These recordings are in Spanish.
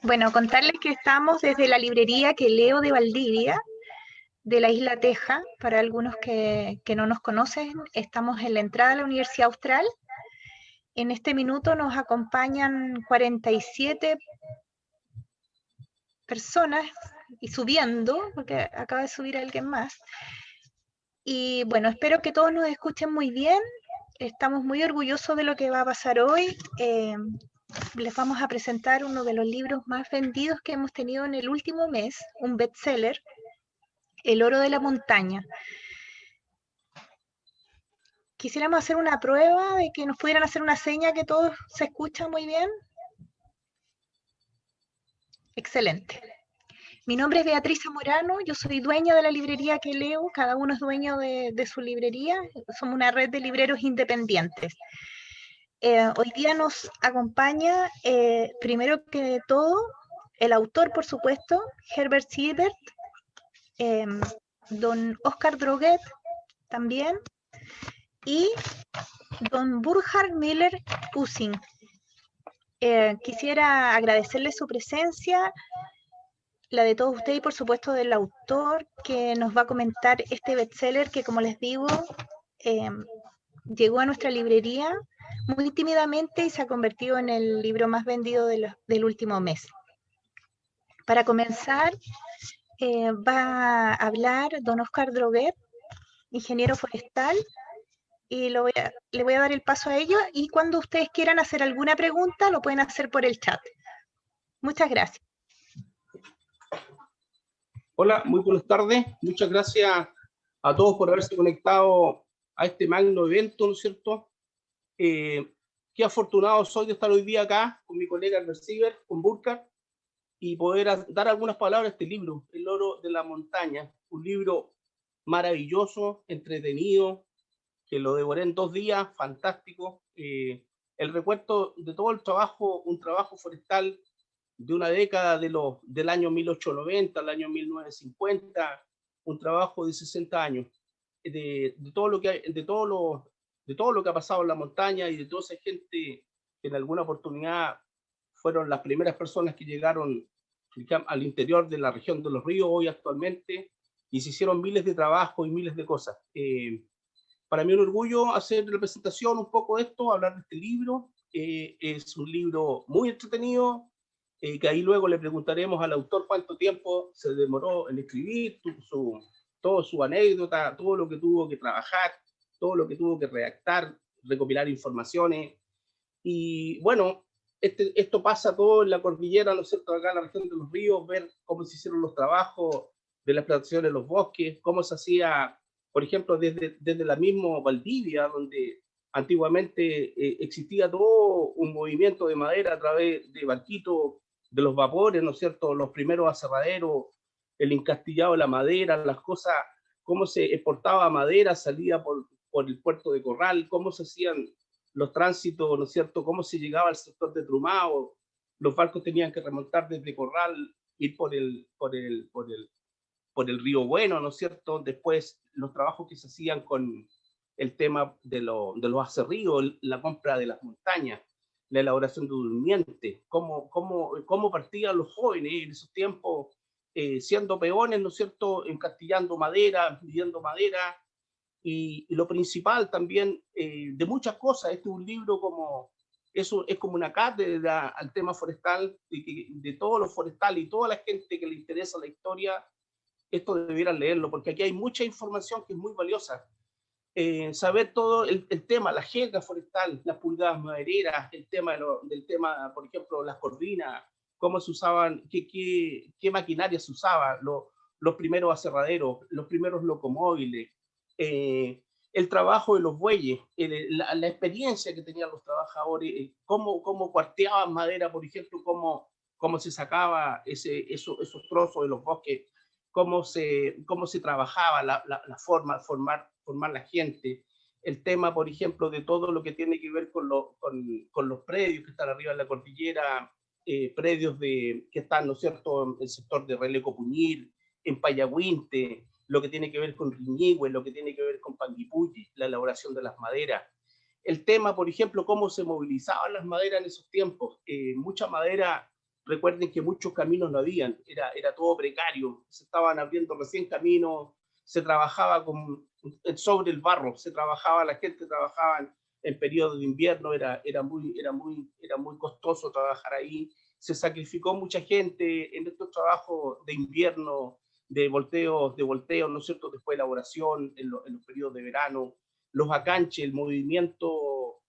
Bueno, contarles que estamos desde la librería que leo de Valdivia, de la isla Teja. Para algunos que no nos conocen, estamos en la entrada de la Universidad Austral. En este minuto nos acompañan 47 personas y subiendo, porque acaba de subir alguien más. Y bueno, espero que todos nos escuchen muy bien. Estamos muy orgullosos de lo que va a pasar hoy. Les vamos a presentar uno de los libros más vendidos que hemos tenido en el último mes, un bestseller, El oro de la montaña. Quisiéramos hacer una prueba de que nos pudieran hacer una seña que todos se escuchan muy bien. Excelente. Mi nombre es Beatriz Zamorano, yo soy dueña de la librería que leo, cada uno es dueño de su librería, somos una red de libreros independientes. Hoy día nos acompaña, primero que todo, el autor, por supuesto, Herbert Siebert, don Oscar Droguet también, y don Burkhard Müller-Using. Quisiera agradecerle su presencia, la de todos ustedes y por supuesto del autor que nos va a comentar este bestseller que, como les digo, llegó a nuestra librería muy tímidamente y se ha convertido en el libro más vendido del último mes. Para comenzar, va a hablar don Oscar Droguet, ingeniero forestal, y le voy a dar el paso a ellos, y cuando ustedes quieran hacer alguna pregunta, lo pueden hacer por el chat. Muchas gracias. Hola, muy buenas tardes. Muchas gracias a todos por haberse conectado a este magno evento, ¿no es cierto? Qué afortunado soy de estar hoy día acá con mi colega Herbert Siebert, con Burkhard, y poder dar algunas palabras a este libro, El oro de la montaña, un libro maravilloso, entretenido, que lo devoré en 2 días, fantástico. El recuerdo de todo el trabajo, un trabajo forestal de una década del año 1890 al año 1950, un trabajo de 60 años, de todo lo que de todo lo que ha pasado en la montaña y de toda esa gente que en alguna oportunidad fueron las primeras personas que llegaron al interior de la región de los ríos hoy actualmente, y se hicieron miles de trabajos y miles de cosas. Para mí es un orgullo hacer la presentación un poco de esto, hablar de este libro. Es un libro muy entretenido, que ahí luego le preguntaremos al autor cuánto tiempo se demoró en escribir, toda su anécdota, todo lo que tuvo que trabajar, todo lo que tuvo que redactar, recopilar informaciones. Y bueno, esto pasa todo en la cordillera, ¿no es cierto?, acá en la región de los ríos, ver cómo se hicieron los trabajos de la explotación de los bosques, cómo se hacía, por ejemplo, desde la misma Valdivia, donde antiguamente existía todo un movimiento de madera a través de barquitos, de los vapores, ¿no es cierto?, los primeros aserraderos, el encastillado de la madera, las cosas, cómo se exportaba madera, salía por el puerto de Corral, cómo se hacían los tránsitos, ¿no es cierto?, cómo se llegaba al sector de Trumao, los barcos tenían que remontar desde Corral, ir por el río Bueno, ¿no es cierto? Después los trabajos que se hacían con el tema de los acerríos, la compra de las montañas, la elaboración de durmientes, cómo partían los jóvenes en esos tiempos, siendo peones, ¿no es cierto?, encastillando madera, midiendo madera, y lo principal también de muchas cosas. Este es un libro es como una cátedra al tema forestal, de todo lo forestal y toda la gente que le interesa la historia, esto debieran leerlo, porque aquí hay mucha información que es muy valiosa. Saber todo el tema, la jerga forestal, las pulgadas madereras, el tema del tema, por ejemplo, las corvinas, cómo se usaban, qué maquinaria se usaba, los primeros aserraderos, los primeros locomóviles, el trabajo de los bueyes, la experiencia que tenían los trabajadores, cómo cuarteaban madera, por ejemplo, cómo se sacaba esos trozos de los bosques, cómo se trabajaba la forma, formar la gente, el tema, por ejemplo, de todo lo que tiene que ver con los predios que están arriba de la cordillera, predios que están, ¿no es cierto?, en el sector de Releco Puñir, en Payahuinte, lo que tiene que ver con Riñihue, lo que tiene que ver con Panguipulli, la elaboración de las maderas. El tema, por ejemplo, cómo se movilizaban las maderas en esos tiempos. Mucha madera recuerden que muchos caminos no habían, era todo precario, se estaban abriendo recién caminos, se trabajaba sobre el barro, la gente trabajaba en periodo de invierno, era muy costoso trabajar ahí, se sacrificó mucha gente en estos trabajos de invierno, de volteo, ¿no es cierto?, después de elaboración, en los periodos de verano, los acanches, el movimiento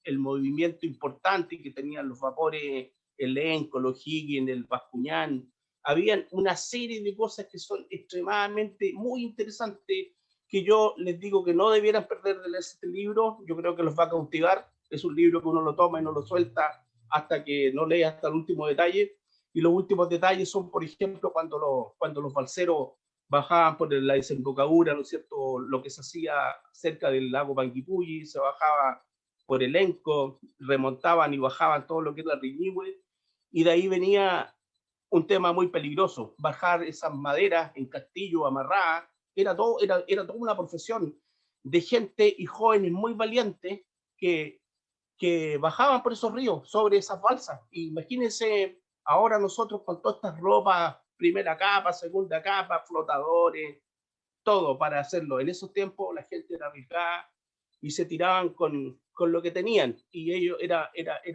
importante que tenían los vapores, el Enco, los Higgins, el Bascuñán. Habían una serie de cosas que son extremadamente muy interesantes, que yo les digo que no debieran perder de leer este libro. Yo creo que los va a cautivar. Es un libro que uno lo toma y no lo suelta hasta que no lea hasta el último detalle. Y los últimos detalles son, por ejemplo, cuando los balseros bajaban por la desembocadura, ¿no es cierto?, lo que se hacía cerca del lago Panguipulli, se bajaba por el Enco, remontaban y bajaban todo lo que es la Riñihue, y de ahí venía un tema muy peligroso, bajar esas maderas en castillo amarradas, era toda una profesión de gente y jóvenes muy valientes que bajaban por esos ríos, sobre esas balsas. Imagínense ahora nosotros con todas estas ropas, primera capa, segunda capa, flotadores, todo para hacerlo. En esos tiempos la gente era arriesgada y se tiraban con lo que tenían, y ellos era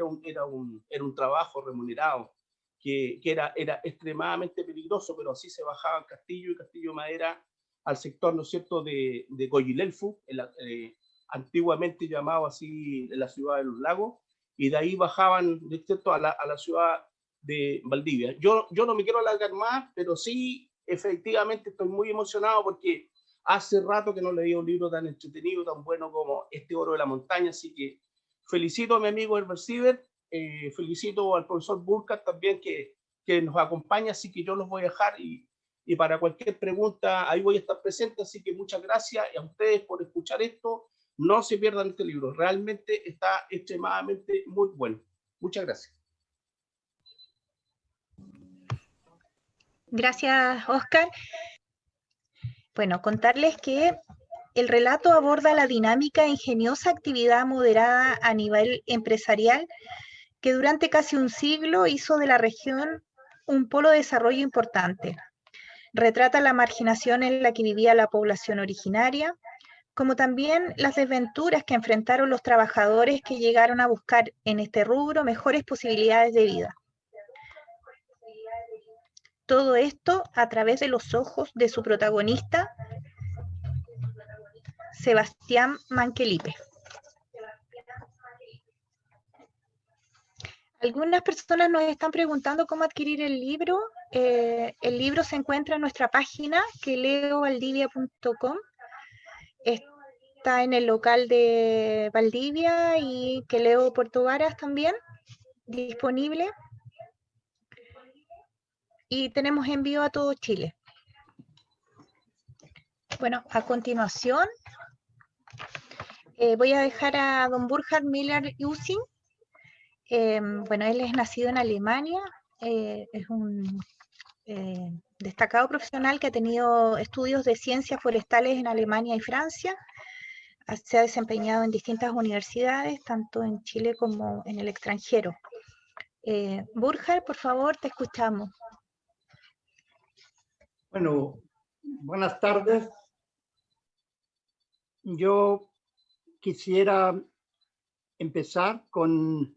un trabajo remunerado que era extremadamente peligroso, pero así se bajaban Castillo y Castillo Madera al sector, ¿no es cierto?, de Coyilelfu, antiguamente llamado así la ciudad de los lagos, y de ahí bajaban, ¿no es cierto?, a la ciudad de Valdivia. Yo no me quiero alargar más, pero sí, efectivamente estoy muy emocionado porque hace rato que no leía un libro tan entretenido, tan bueno como este Oro de la Montaña, así que felicito a mi amigo Herbert Siebert, felicito al profesor Burkhardt también que nos acompaña, así que yo los voy a dejar y para cualquier pregunta ahí voy a estar presente, así que muchas gracias a ustedes por escuchar esto, no se pierdan este libro, realmente está extremadamente muy bueno. Muchas gracias. Gracias, Oscar. Bueno, contarles que el relato aborda la dinámica e ingeniosa actividad moderada a nivel empresarial que durante casi un siglo hizo de la región un polo de desarrollo importante. Retrata la marginación en la que vivía la población originaria, como también las desventuras que enfrentaron los trabajadores que llegaron a buscar en este rubro mejores posibilidades de vida. Todo esto a través de los ojos de su protagonista, Sebastián Manquelipe. Algunas personas nos están preguntando cómo adquirir el libro. El libro se encuentra en nuestra página, queleovaldivia.com. Está en el local de Valdivia y Queleo Puerto Varas también, disponible. Y tenemos envío a todo Chile. Bueno, a continuación voy a dejar a don Burkhard Müller-Using. Bueno, él es nacido en Alemania, es un destacado profesional que ha tenido estudios de ciencias forestales en Alemania y Francia. Se ha desempeñado en distintas universidades, tanto en Chile como en el extranjero. Burkhard, por favor, te escuchamos. Bueno, buenas tardes. Yo quisiera empezar con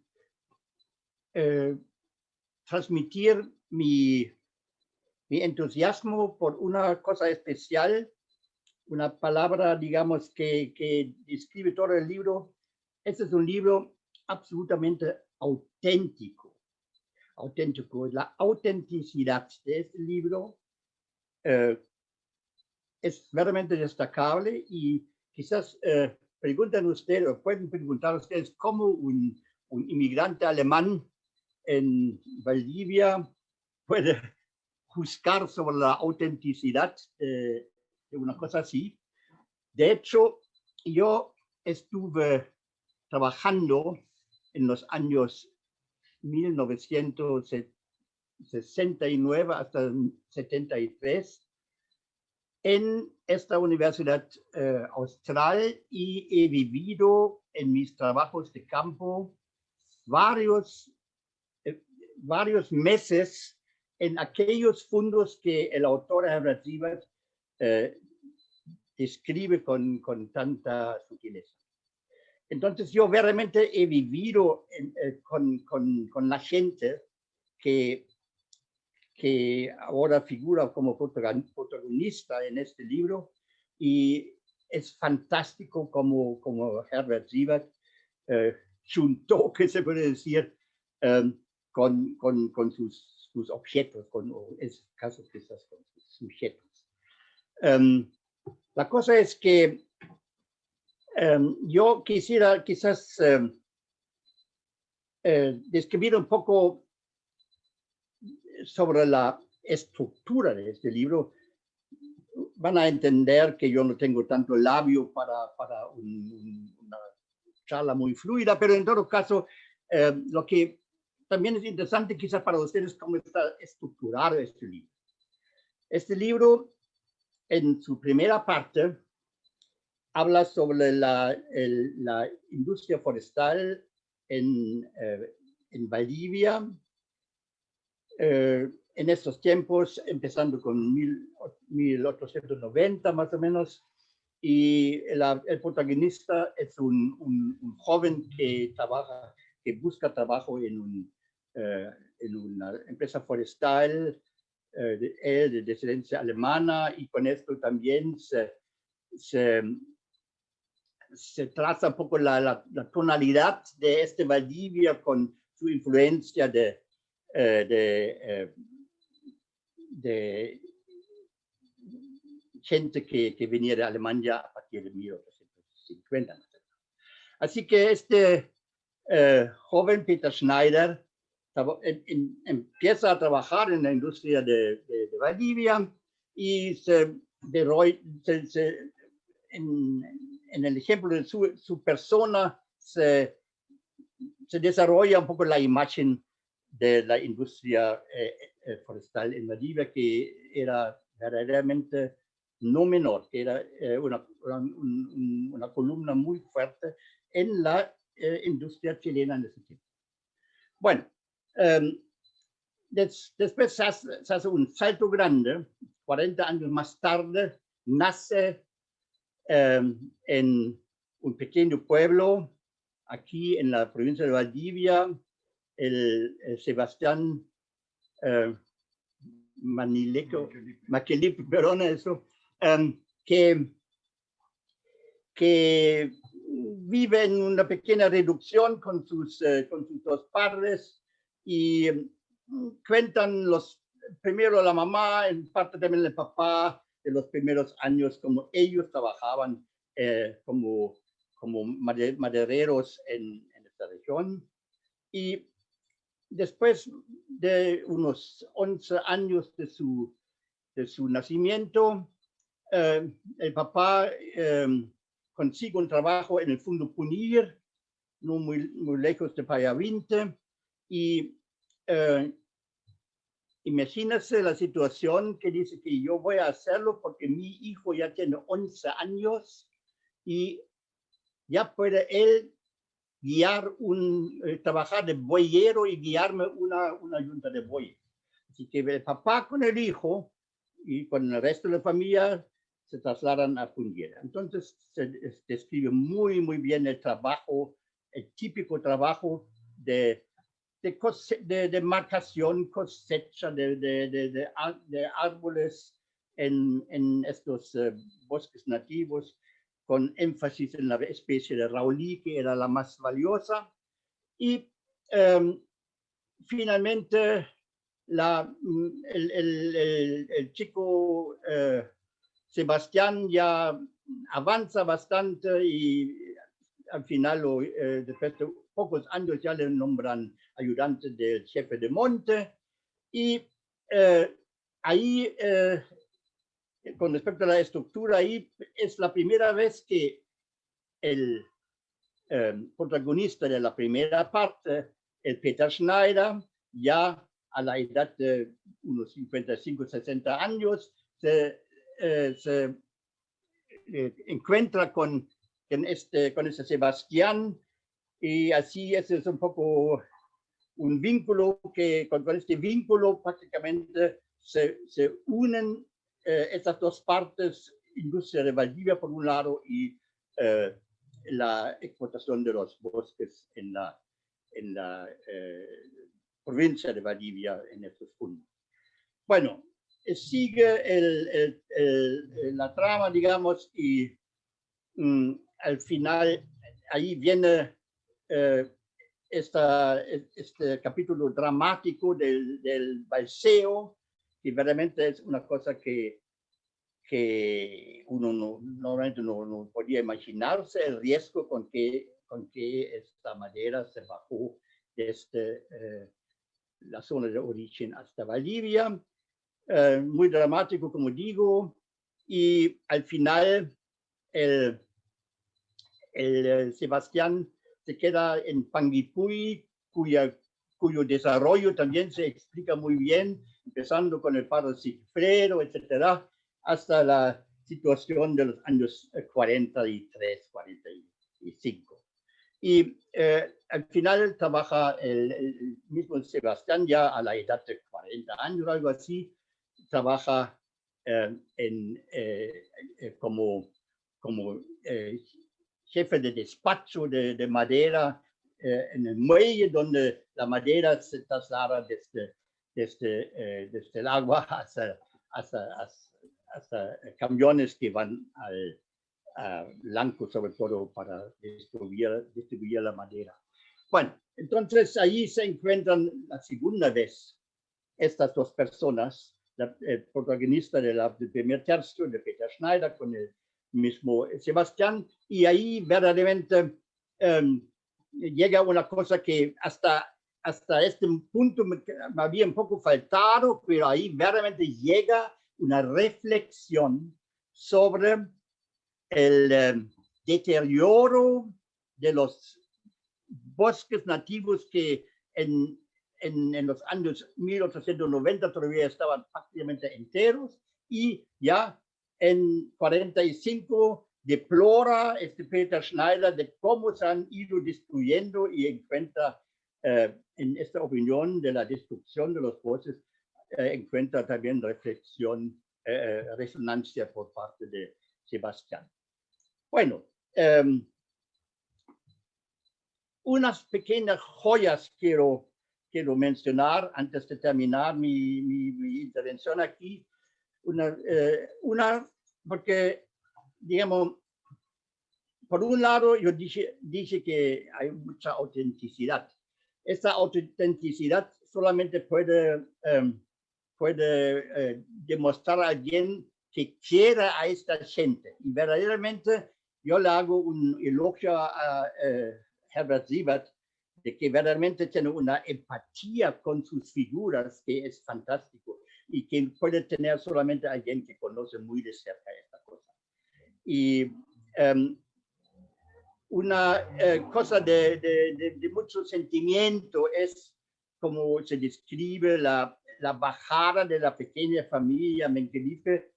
transmitir mi entusiasmo por una cosa especial, una palabra, digamos, que describe todo el libro. Este es un libro absolutamente auténtico. La autenticidad de este libro es verdaderamente destacable y quizás pregunten ustedes, o pueden preguntar ustedes, cómo un inmigrante alemán en Valdivia puede juzgar sobre la autenticidad de una cosa así. De hecho, yo estuve trabajando en los años 1969 hasta 73 en esta universidad austral y he vivido en mis trabajos de campo varios meses en aquellos fundos que el autor Herbert Sievert describe con tanta sutileza. Entonces yo realmente he vivido con la gente que ahora figura como protagonista en este libro, y es fantástico como Herbert Sievert juntó, que se puede decir, con sus objetos, en este caso quizás con sus sujetos. La cosa es que yo quisiera quizás describir un poco sobre la estructura de este libro. Van a entender que yo no tengo tanto labio para una charla muy fluida, pero en todo caso, lo que también es interesante quizás para ustedes cómo está estructurado este libro. Este libro, en su primera parte, habla sobre la industria forestal en Valdivia, en estos tiempos, empezando con 1890 más o menos, y el protagonista es un joven que busca trabajo en una empresa forestal, de descendencia alemana, y con esto también se traza un poco la tonalidad de este Valdivia con su influencia de gente que venía de Alemania a partir de 1850. Así que este joven Peter Schneider empieza a trabajar en la industria de Valdivia, y en el ejemplo de su persona se desarrolla un poco la imagen de la industria forestal en Valdivia, que era verdaderamente no menor, que era una columna muy fuerte en la industria chilena en ese tiempo. Bueno, después se hace un salto grande. 40 años más tarde nace en un pequeño pueblo aquí en la provincia de Valdivia, el Sebastián Maquelip, perdón, eso, que vive en una pequeña reducción con sus dos padres, y cuentan primero la mamá, en parte también el papá, de los primeros años como ellos trabajaban como madereros en esta región. Y después de unos 11 años de su nacimiento, el papá consigue un trabajo en el Fundo Punir, no muy lejos de Payavinte, y imagínese la situación, que dice que yo voy a hacerlo porque mi hijo ya tiene 11 años y ya puede él guiar trabajar de bueyero y guiarme una yunta de bueyes. Así que el papá con el hijo y con el resto de la familia se trasladan a Punguera. Entonces se describe muy, muy bien el trabajo, el típico trabajo de marcación, cosecha de árboles en estos bosques nativos, con énfasis en la especie de raulí, que era la más valiosa. Y finalmente el chico Sebastián ya avanza bastante, y al final, después de pocos años, ya le nombran ayudante del jefe de monte. Y ahí, con respecto a la estructura, ahí es la primera vez que el protagonista de la primera parte, el Peter Schneider, ya a la edad de unos 55, 60 años, se encuentra con ese Sebastián, y así es un poco un vínculo que con este vínculo prácticamente se unen estas dos partes, industria de Valdivia por un lado y la explotación de los bosques en la provincia de Valdivia en estos puntos. Bueno, sigue la trama, digamos, y al final ahí viene este capítulo dramático del balseo, que realmente es una cosa que uno normalmente no podía imaginarse, el riesgo con que esta madera se bajó desde la zona de origen hasta Valdivia. Muy dramático, como digo, y al final el Sebastián se queda en Panguipulli, cuyo desarrollo también se explica muy bien, empezando con el paro cifrero, etcétera, hasta la situación de los años 43, 45. Y al final trabaja el mismo Sebastián ya a la edad de 40 años o algo así, trabaja como jefe de despacho de madera en el muelle, donde la madera se traslada desde el agua hasta camiones que van a Blanco, sobre todo para distribuir la madera. Bueno, entonces ahí se encuentran la segunda vez estas dos personas, el protagonista del primer tercio de Peter Schneider con el mismo Sebastián, y ahí verdaderamente llega una cosa que hasta este punto me había un poco faltado, pero ahí verdaderamente llega una reflexión sobre el deterioro de los bosques nativos que en los años 1890 todavía estaban prácticamente enteros, y ya en 45 deplora Peter Schneider de cómo se han ido destruyendo y encuentra en esta opinión de la destrucción de los bosques, encuentra también reflexión, resonancia por parte de Sebastián. Bueno, unas pequeñas joyas quiero mencionar antes de terminar mi intervención aquí. Porque, digamos, por un lado yo dije que hay mucha autenticidad. Esta autenticidad solamente puede demostrar a alguien que quiera a esta gente. Y verdaderamente yo le hago un elogio a Herbert Siebert, de que verdaderamente tiene una empatía con sus figuras que es fantástico y que puede tener solamente alguien que conoce muy de cerca esta cosa. Y una cosa de mucho sentimiento es como se describe la bajada de la pequeña familia Mengelefe,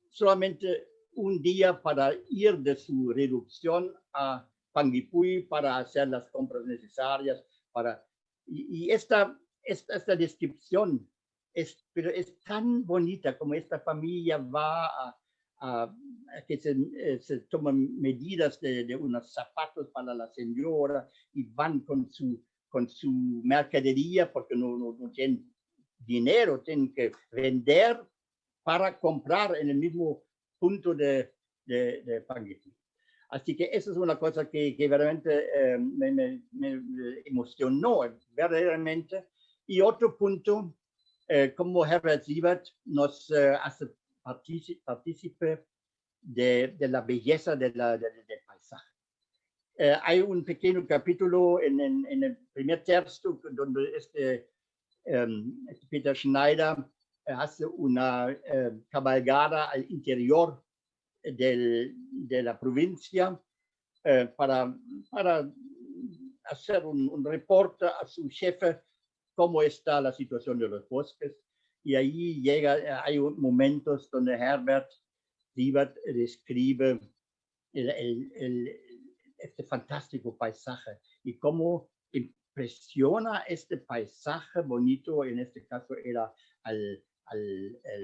solamente un día para ir de su reducción a Panguipulli para hacer las compras necesarias. Y esta descripción es tan bonita, como esta familia va a que se toman medidas de unos zapatos para la señora y van con su mercadería porque no tienen dinero, tienen que vender para comprar en el mismo punto de Panguipulli. Así que eso es una cosa que verdaderamente me emocionó, verdaderamente. Y otro punto, como Herbert Siebert nos hace partícipe de la belleza del paisaje. Hay un pequeño capítulo en el primer tercio donde Peter Schneider hace una cabalgada al interior de la provincia para hacer un reporte a su jefe cómo está la situación de los bosques. Y ahí hay momentos donde Herbert Siebert describe este fantástico paisaje y cómo impresiona este paisaje bonito, en este caso era al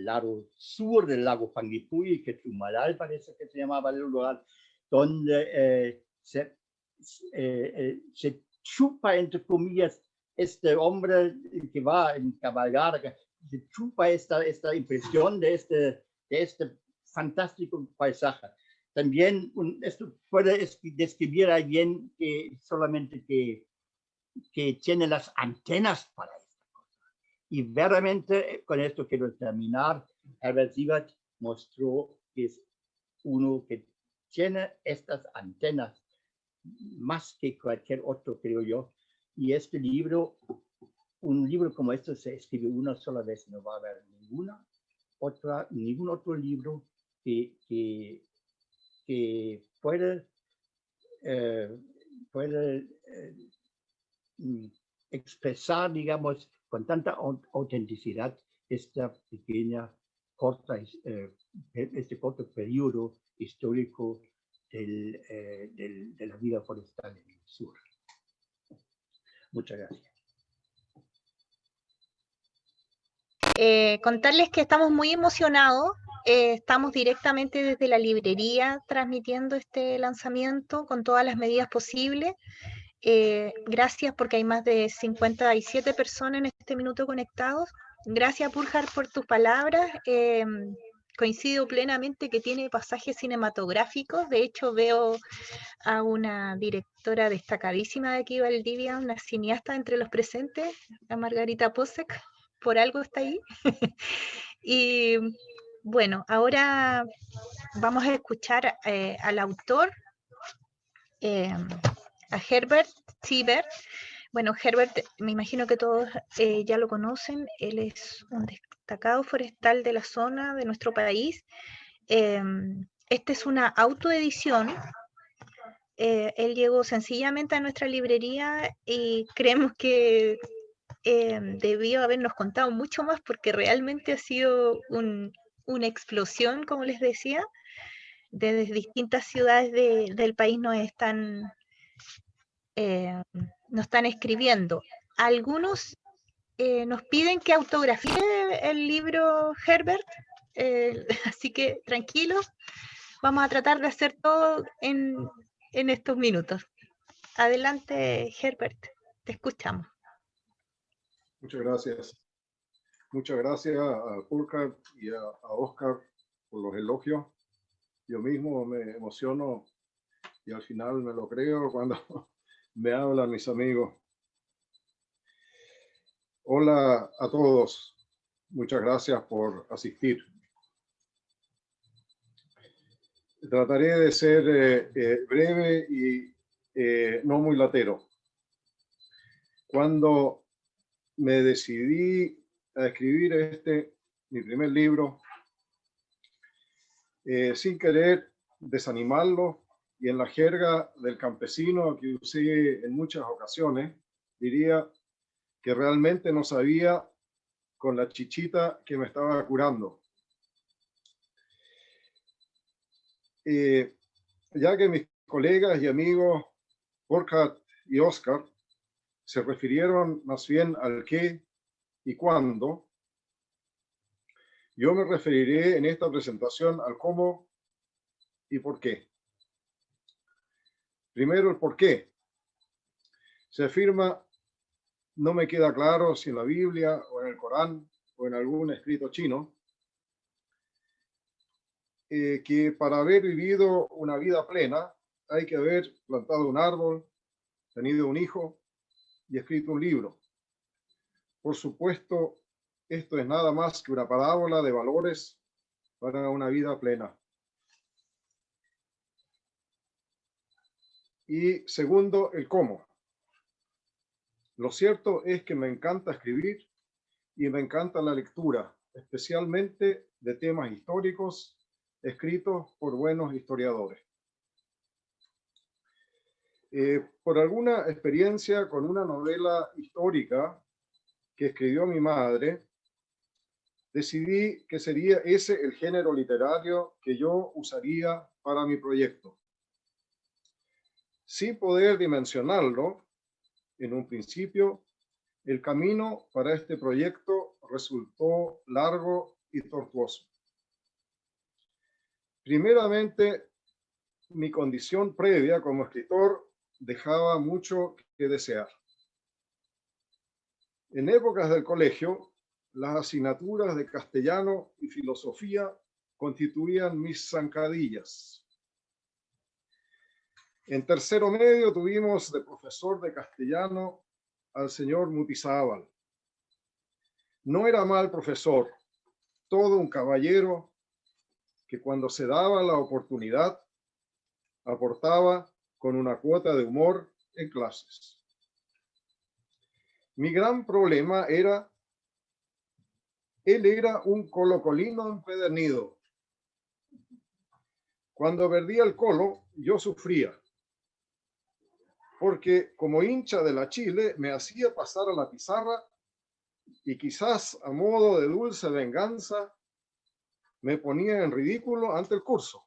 lado sur del lago Panguipulli, que Chumalal parece que se llamaba el lugar, donde se chupa, entre comillas, este hombre que va en cabalgar, se chupa esta impresión de este fantástico paisaje. También esto puede describir a alguien que solamente que tiene las antenas para esta cosa. Y verdaderamente, con esto quiero terminar, Herbert Siebert mostró que es uno que tiene estas antenas más que cualquier otro, creo yo. Y este libro, un libro como este se escribe una sola vez, no va a haber ningún otro libro que puede expresar, digamos, con tanta autenticidad esta pequeña, este corto periodo histórico de la vida forestal en el sur. Muchas gracias. Contarles que estamos muy emocionados. Estamos directamente desde la librería transmitiendo este lanzamiento con todas las medidas posibles. Gracias porque hay más de 57 personas en este minuto conectados. Gracias, Burkhard, por tus palabras. Coincido plenamente que tiene pasajes cinematográficos. De hecho, veo a una directora destacadísima de aquí, Valdivia, una cineasta entre los presentes, a Margarita Posek. Por algo está ahí. Y bueno, ahora vamos a escuchar al autor, a Herbert Siebert. Bueno, Herbert, me imagino que todos ya lo conocen. Él es un destacado forestal de la zona de nuestro país. Esta es una autoedición. Él llegó sencillamente a nuestra librería y creemos que debió habernos contado mucho más porque realmente ha sido una explosión, como les decía. Desde distintas ciudades del país nos están escribiendo. Algunos nos piden que autografíe el libro, Herbert, así que tranquilos, vamos a tratar de hacer todo en estos minutos. Adelante, Herbert, te escuchamos. Muchas gracias. Muchas gracias a Burkhard y a Oscar por los elogios. Yo mismo me emociono y al final me lo creo cuando me hablan mis amigos. Hola a todos. Muchas gracias por asistir. Trataré de ser breve y no muy latero. Cuando me decidí a escribir mi primer libro, sin querer desanimarlo, y en la jerga del campesino que usé en muchas ocasiones, diría que realmente no sabía con la chichita que me estaba curando. Ya que mis colegas y amigos Burkhard y Oscar se refirieron más bien al qué y cuándo, yo me referiré en esta presentación al cómo y por qué. Primero, el por qué. Se afirma, no me queda claro si en la Biblia o en el Corán o en algún escrito chino, que para haber vivido una vida plena hay que haber plantado un árbol, tenido un hijo y escrito un libro. Por supuesto, esto es nada más que una parábola de valores para una vida plena. Y segundo, el cómo. Lo cierto es que me encanta escribir y me encanta la lectura, especialmente de temas históricos escritos por buenos historiadores. Por alguna experiencia con una novela histórica que escribió mi madre, decidí que sería ese el género literario que yo usaría para mi proyecto. Sin poder dimensionarlo, En un principio, el camino para este proyecto resultó largo y tortuoso. Primeramente, mi condición previa como escritor dejaba mucho que desear. En épocas del colegio, las asignaturas de castellano y filosofía constituían mis zancadillas. En tercero medio tuvimos de profesor de castellano al señor Mutizábal. No era mal profesor, todo un caballero que cuando se daba la oportunidad aportaba con una cuota de humor en clases. Mi gran problema era, él era un colocolino empedernido. Cuando perdía el colo, yo sufría, porque como hincha de la Chile me hacía pasar a la pizarra y quizás a modo de dulce venganza me ponía en ridículo ante el curso.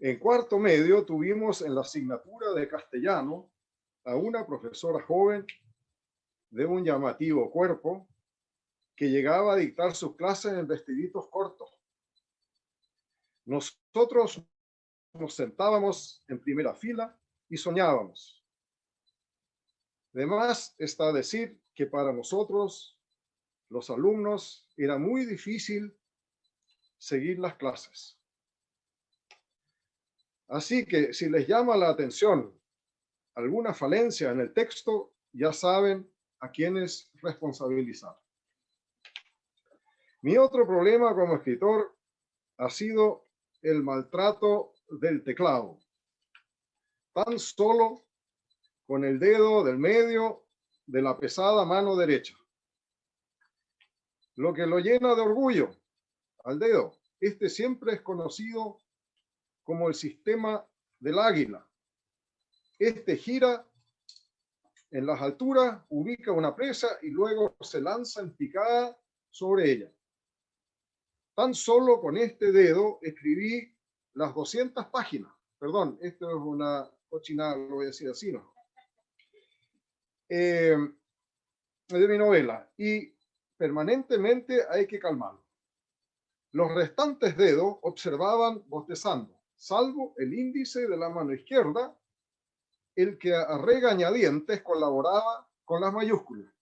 En cuarto medio tuvimos en la asignatura de castellano a una profesora joven de un llamativo cuerpo que llegaba a dictar sus clases en vestiditos cortos. Nosotros nos sentábamos en primera fila y soñábamos. Además, está a decir que para nosotros, los alumnos, era muy difícil seguir las clases. Así que si les llama la atención alguna falencia en el texto, ya saben a quiénes responsabilizar. Mi otro problema como escritor ha sido el maltrato del teclado. Tan solo con el dedo del medio de la pesada mano derecha. Lo que lo llena de orgullo al dedo. Este siempre es conocido como el sistema del águila. Este gira en las alturas, ubica una presa y luego se lanza en picada sobre ella. Tan solo con este dedo escribí las 200 páginas. Perdón, esto es una cochinada, lo voy a decir así, ¿no? De mi novela. Y permanentemente hay que calmarlo. Los restantes dedos observaban bostezando, salvo el índice de la mano izquierda, el que a regañadientes colaboraba con las mayúsculas.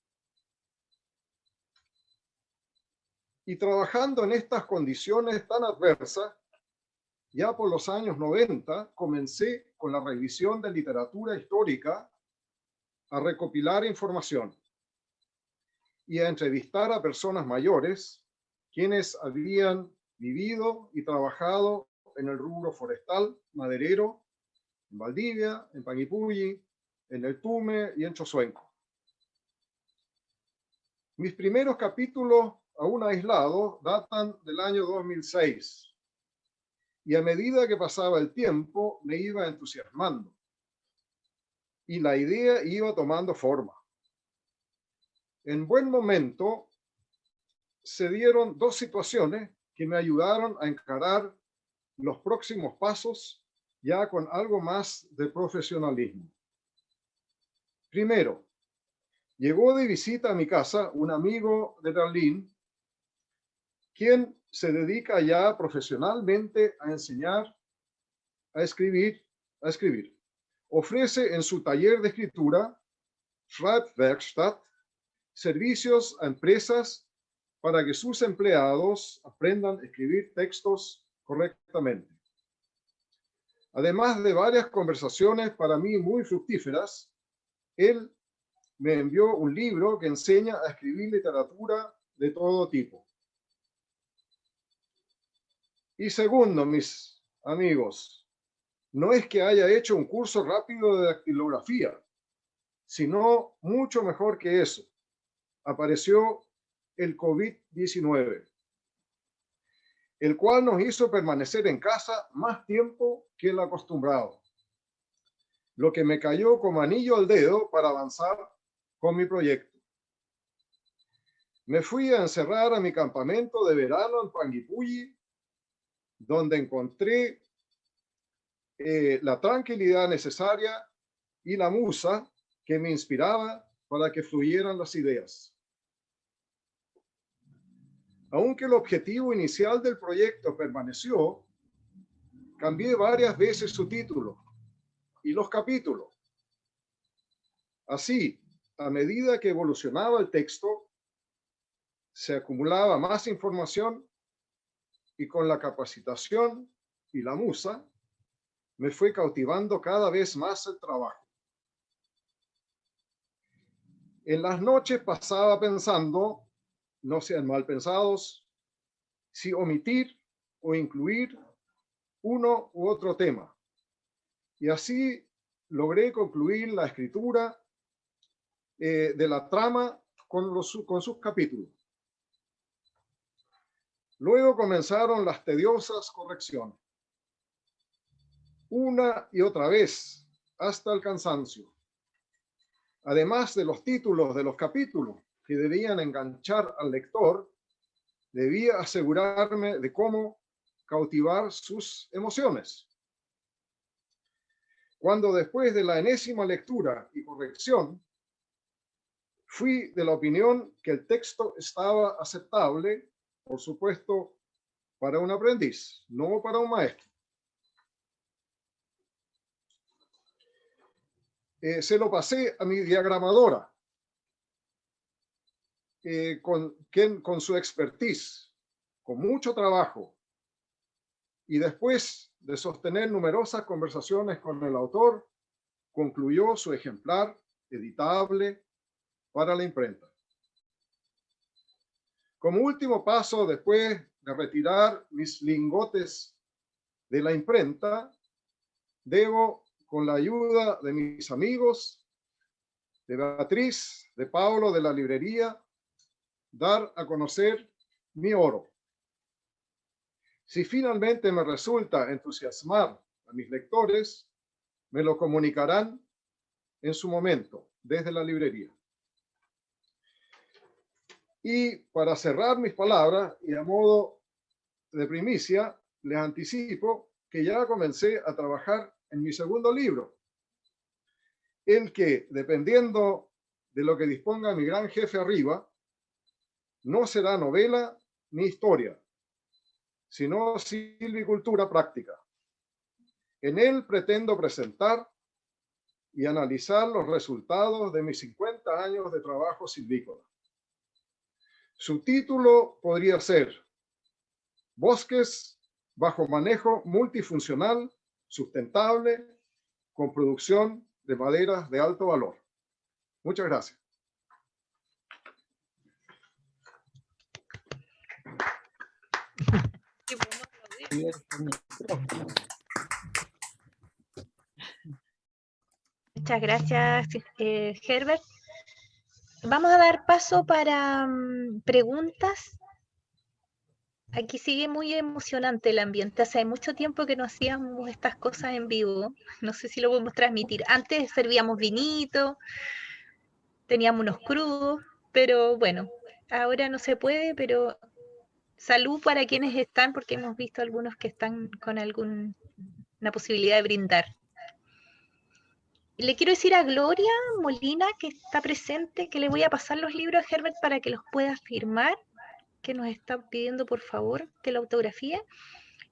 Y trabajando en estas condiciones tan adversas, ya por los años 90 comencé con la revisión de literatura histórica a recopilar información y a entrevistar a personas mayores quienes habían vivido y trabajado en el rubro forestal, maderero, en Valdivia, en Panguipulli, en el Tume y en Chozuenco. Mis primeros capítulos, aún aislados, datan del año 2006 y a medida que pasaba el tiempo me iba entusiasmando y la idea iba tomando forma. En buen momento se dieron dos situaciones que me ayudaron a encarar los próximos pasos ya con algo más de profesionalismo. Primero, llegó de visita a mi casa un amigo de Berlín, quien se dedica ya profesionalmente a enseñar a escribir. Ofrece en su taller de escritura, Schreibwerkstatt, servicios a empresas para que sus empleados aprendan a escribir textos correctamente. Además de varias conversaciones para mí muy fructíferas, él me envió un libro que enseña a escribir literatura de todo tipo. Y segundo, mis amigos, no es que haya hecho un curso rápido de dactilografía, sino mucho mejor que eso. Apareció el COVID-19, el cual nos hizo permanecer en casa más tiempo que el acostumbrado, lo que me cayó como anillo al dedo para avanzar con mi proyecto. Me fui a encerrar a mi campamento de verano en Panguipulli, donde encontré la tranquilidad necesaria y la musa que me inspiraba para que fluyeran las ideas. Aunque el objetivo inicial del proyecto permaneció, cambié varias veces su título y los capítulos. Así, a medida que evolucionaba el texto, se acumulaba más información y con la capacitación y la musa, me fue cautivando cada vez más el trabajo. En las noches pasaba pensando, no sean mal pensados, si omitir o incluir uno u otro tema. Y así logré concluir la escritura de la trama con sus capítulos. Luego comenzaron las tediosas correcciones. Una y otra vez, hasta el cansancio. Además de los títulos de los capítulos que debían enganchar al lector, debía asegurarme de cómo cautivar sus emociones. Cuando después de la enésima lectura y corrección, fui de la opinión que el texto estaba aceptable, por supuesto, para un aprendiz, no para un maestro. Se lo pasé a mi diagramadora, con su expertise, con mucho trabajo, y después de sostener numerosas conversaciones con el autor, concluyó su ejemplar editable para la imprenta. Como último paso, después de retirar mis lingotes de la imprenta, debo, con la ayuda de mis amigos, de Beatriz, de Paulo, de la librería, dar a conocer mi oro. Si finalmente me resulta entusiasmar a mis lectores, me lo comunicarán en su momento, desde la librería. Y para cerrar mis palabras, y a modo de primicia, les anticipo que ya comencé a trabajar en mi segundo libro, el que, dependiendo de lo que disponga mi gran jefe arriba, no será novela ni historia, sino silvicultura práctica. En él pretendo presentar y analizar los resultados de mis 50 años de trabajo silvícola. Su título podría ser Bosques bajo manejo multifuncional, sustentable, con producción de maderas de alto valor. Muchas gracias. Muchas gracias, Herbert. Vamos a dar paso para preguntas. Aquí sigue muy emocionante el ambiente. Hace mucho tiempo que no hacíamos estas cosas en vivo. No sé si lo podemos transmitir. Antes servíamos vinito, teníamos unos crudos, pero bueno, ahora no se puede, pero salud para quienes están, porque hemos visto algunos que están con alguna posibilidad de brindar. Le quiero decir a Gloria Molina, que está presente, que le voy a pasar los libros a Herbert para que los pueda firmar, que nos está pidiendo por favor que la autografía.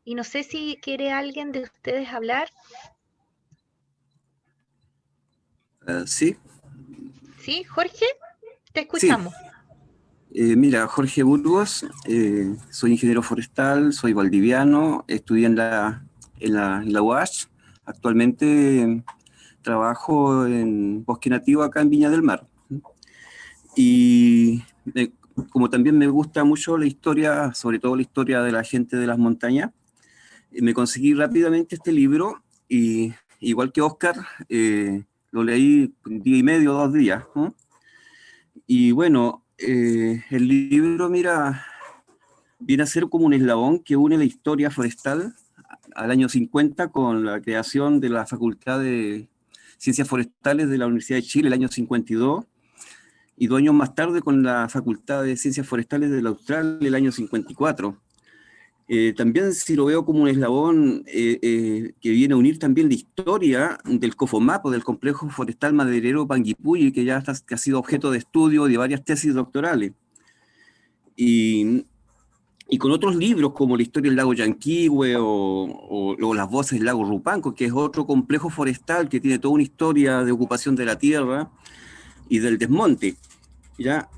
Y no sé si quiere alguien de ustedes hablar. Sí. Sí, Jorge, te escuchamos. Sí. Mira, Jorge Burgos, soy ingeniero forestal, soy valdiviano, estudié en la UASH. Actualmente trabajo en bosque nativo acá en Viña del Mar. Y como también me gusta mucho la historia, sobre todo la historia de la gente de las montañas, me conseguí rápidamente este libro y igual que Oscar, lo leí un día y medio, 2 días, ¿no? Y bueno, el libro, mira, viene a ser como un eslabón que une la historia forestal al año 50 con la creación de la Facultad de Ciencias Forestales de la Universidad de Chile el año 52, y 2 años más tarde con la Facultad de Ciencias Forestales de la Austral el año 54. También si lo veo como un eslabón que viene a unir también la historia del COFOMAP, del Complejo Forestal Maderero Panguipulli, que ya que ha sido objeto de estudio de varias tesis doctorales. Y con otros libros como la historia del lago Yanquihue o las voces del lago Rupanco, que es otro complejo forestal que tiene toda una historia de ocupación de la tierra y del desmonte. ¿Ya?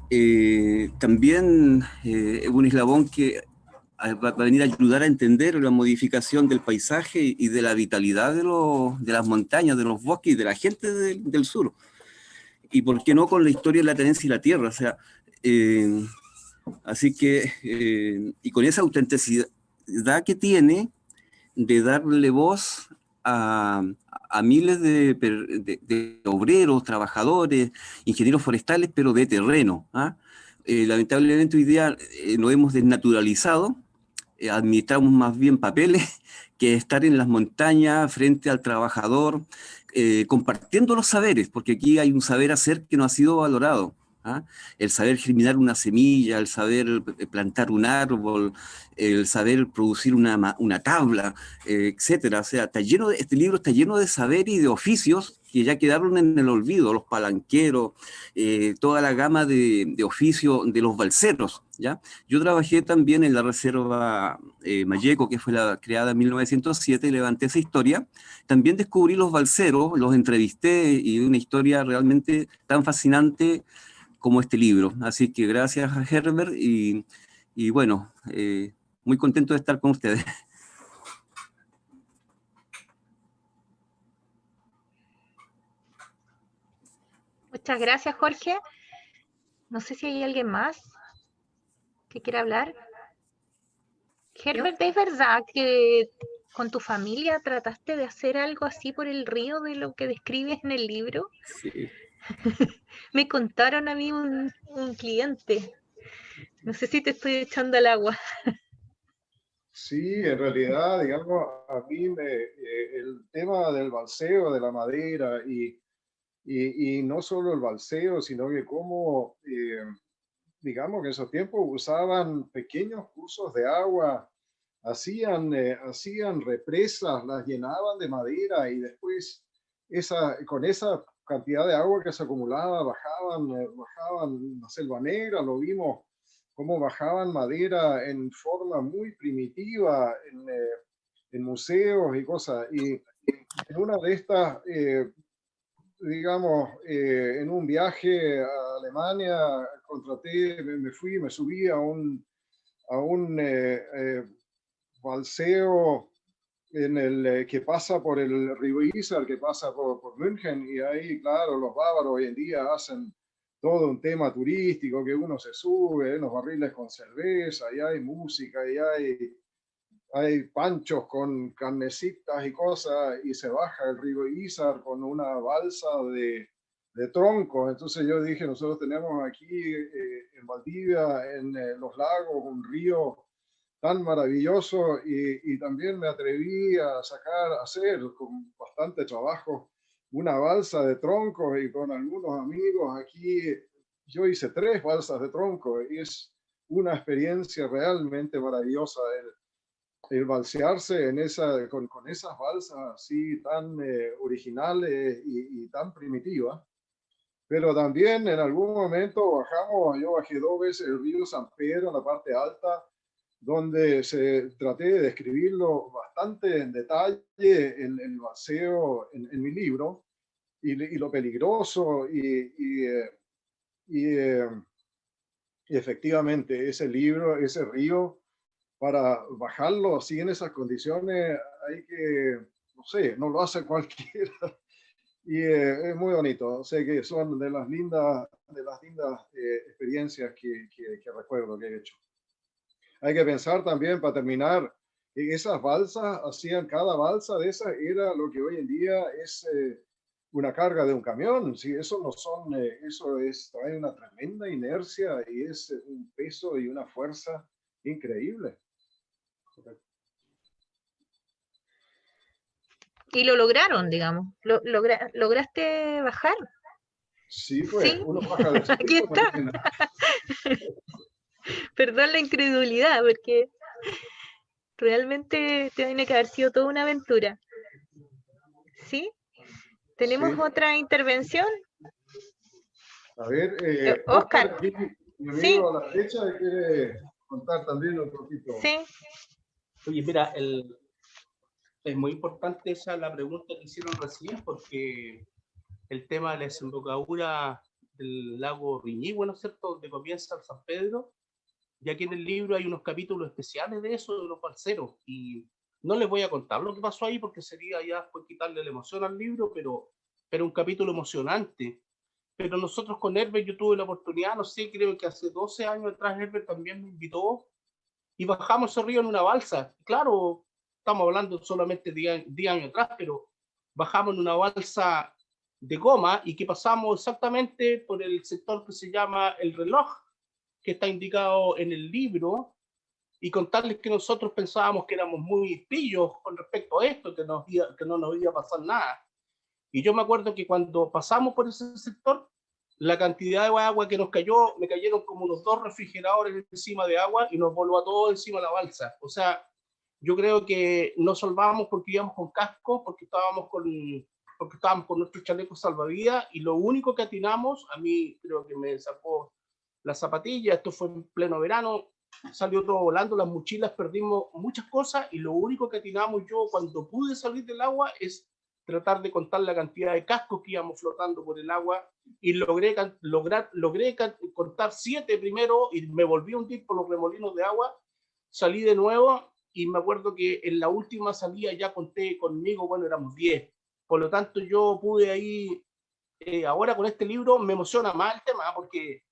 También un eslabón que va a venir a ayudar a entender la modificación del paisaje y de la vitalidad de las montañas, de los bosques y de la gente del sur. Y por qué no con la historia de la tenencia y la tierra. O sea, así que, y con esa autenticidad que tiene de darle voz a miles de obreros, trabajadores, ingenieros forestales, pero de terreno. Lamentablemente hoy día nos hemos desnaturalizado, administramos más bien papeles que estar en las montañas frente al trabajador, compartiendo los saberes, porque aquí hay un saber hacer que no ha sido valorado. El saber germinar una semilla, el saber plantar un árbol, el saber producir una tabla, etcétera. O sea, este libro está lleno de saber y de oficios que ya quedaron en el olvido, los palanqueros, toda la gama de oficios de los balseros, ¿ya? Yo trabajé también en la reserva Mayeco, que fue creada en 1907, y levanté esa historia. También descubrí los balseros, los entrevisté, y una historia realmente tan fascinante como este libro. Así que gracias a Herbert y bueno, muy contento de estar con ustedes. Muchas gracias, Jorge. No sé si hay alguien más que quiera hablar. Herbert, ¿es verdad que con tu familia trataste de hacer algo así por el río de lo que describes en el libro? Sí. Me contaron a mí un cliente. No sé si te estoy echando al agua. Sí, en realidad, digamos, a mí el tema del balseo, de la madera y no solo el balseo, sino que cómo, digamos, que en esos tiempos usaban pequeños cursos de agua, hacían represas, las llenaban de madera y después con esa cantidad de agua que se acumulaba bajaban la Selva Negra, lo vimos cómo bajaban madera en forma muy primitiva en museos y cosas. Y en una de estas, digamos, en un viaje a Alemania, me subí a un balseo que pasa por el río Isar, que pasa por München, y ahí, claro, los bávaros hoy en día hacen todo un tema turístico, que uno se sube en los barriles con cerveza, y hay música, y hay panchos con carnecitas y cosas, y se baja el río Isar con una balsa de troncos. Entonces yo dije, nosotros tenemos aquí en Valdivia, en los lagos, un río tan maravilloso, y también me atreví a hacer con bastante trabajo una balsa de troncos, y con algunos amigos aquí yo hice 3 balsas de troncos, y es una experiencia realmente maravillosa el balsearse con esas balsas así tan originales y tan primitivas. Pero también en algún momento yo bajé 2 veces el río San Pedro en la parte alta, donde traté de describirlo bastante en detalle el balseo en mi libro, y lo peligroso, y efectivamente ese río, para bajarlo así en esas condiciones, hay que, no sé, no lo hace cualquiera. Y es muy bonito. Sé que son de las lindas experiencias que recuerdo que he hecho. Hay que pensar también, para terminar, que esas balsas cada balsa de esas era lo que hoy en día es una carga de un camión. Sí, eso no son, trae una tremenda inercia y es un peso y una fuerza increíble. Y lo lograron, digamos. ¿Lograste bajar? Sí, pues, ¿Sí? uno baja de Aquí está. Perdón la incredulidad, porque Realmente tiene que haber sido toda una aventura. ¿Sí? ¿Tenemos Sí. otra intervención? A ver, Oscar. aquí, mi amigo Sí. a la derecha quiere contar también un poquito. Sí. Oye, mira, es muy importante la pregunta que hicieron recién, porque el tema de la desembocadura del lago Riñihue, ¿no es cierto?, donde comienza el San Pedro, y aquí en el libro hay unos capítulos especiales de eso, de los balseros, y no les voy a contar lo que pasó ahí, porque sería ya pues, quitarle la emoción al libro, pero un capítulo emocionante. Pero nosotros con Herbert, yo tuve la oportunidad, no sé, creo que hace 12 años atrás Herbert también me invitó, y bajamos ese río en una balsa. Claro, estamos hablando solamente de 10 años atrás, pero bajamos en una balsa de goma y que pasamos exactamente por el sector que se llama El Reloj, que está indicado en el libro, y contarles que nosotros pensábamos que éramos muy pillos con respecto a esto, que no nos iba a pasar nada. Y yo me acuerdo que cuando pasamos por ese sector, la cantidad de agua que nos cayó, me cayeron como unos 2 refrigeradores encima de agua y nos voló a todos encima de la balsa. O sea, yo creo que nos salvamos porque íbamos con casco, porque estábamos con nuestros chalecos salvavidas, y lo único que atinamos, a mí creo que me sacó la zapatilla, esto fue en pleno verano, salió todo volando, las mochilas, perdimos muchas cosas, y lo único que atinamos yo cuando pude salir del agua es tratar de contar la cantidad de cascos que íbamos flotando por el agua, y logré contar 7 primero, y me volví a hundir por los remolinos de agua, salí de nuevo, y me acuerdo que en la última salida ya conté conmigo, bueno, éramos 10, por lo tanto yo pude ahí, ahora con este libro me emociona más el tema, porque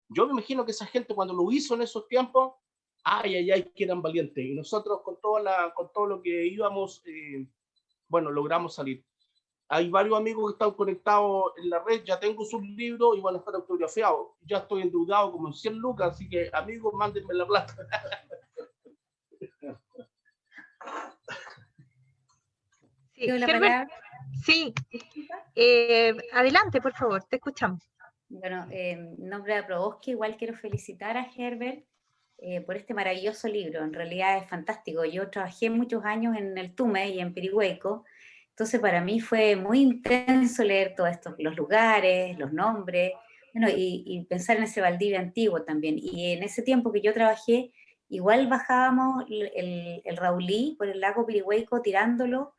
yo me imagino que esa gente cuando lo hizo en esos tiempos, que eran valientes, y nosotros con todo lo que íbamos, bueno, logramos salir. Hay varios amigos que están conectados en la red, ya tengo sus libros y van a estar autografiados. Ya estoy endeudado como en 100 lucas, así que amigos, mándenme la plata. Sí, La Herbert, palabra. sí. Adelante, por favor, te escuchamos. Bueno, en nombre de Provoski, igual quiero felicitar a Herbert por este maravilloso libro. En realidad es fantástico. Yo trabajé muchos años en el Tume y en Pirihueco, entonces para mí fue muy intenso leer todos estos, los lugares, los nombres, bueno, y pensar en ese Valdivia antiguo también. Y en ese tiempo que yo trabajé, igual bajábamos el Raulí por el lago Pirihueco tirándolo,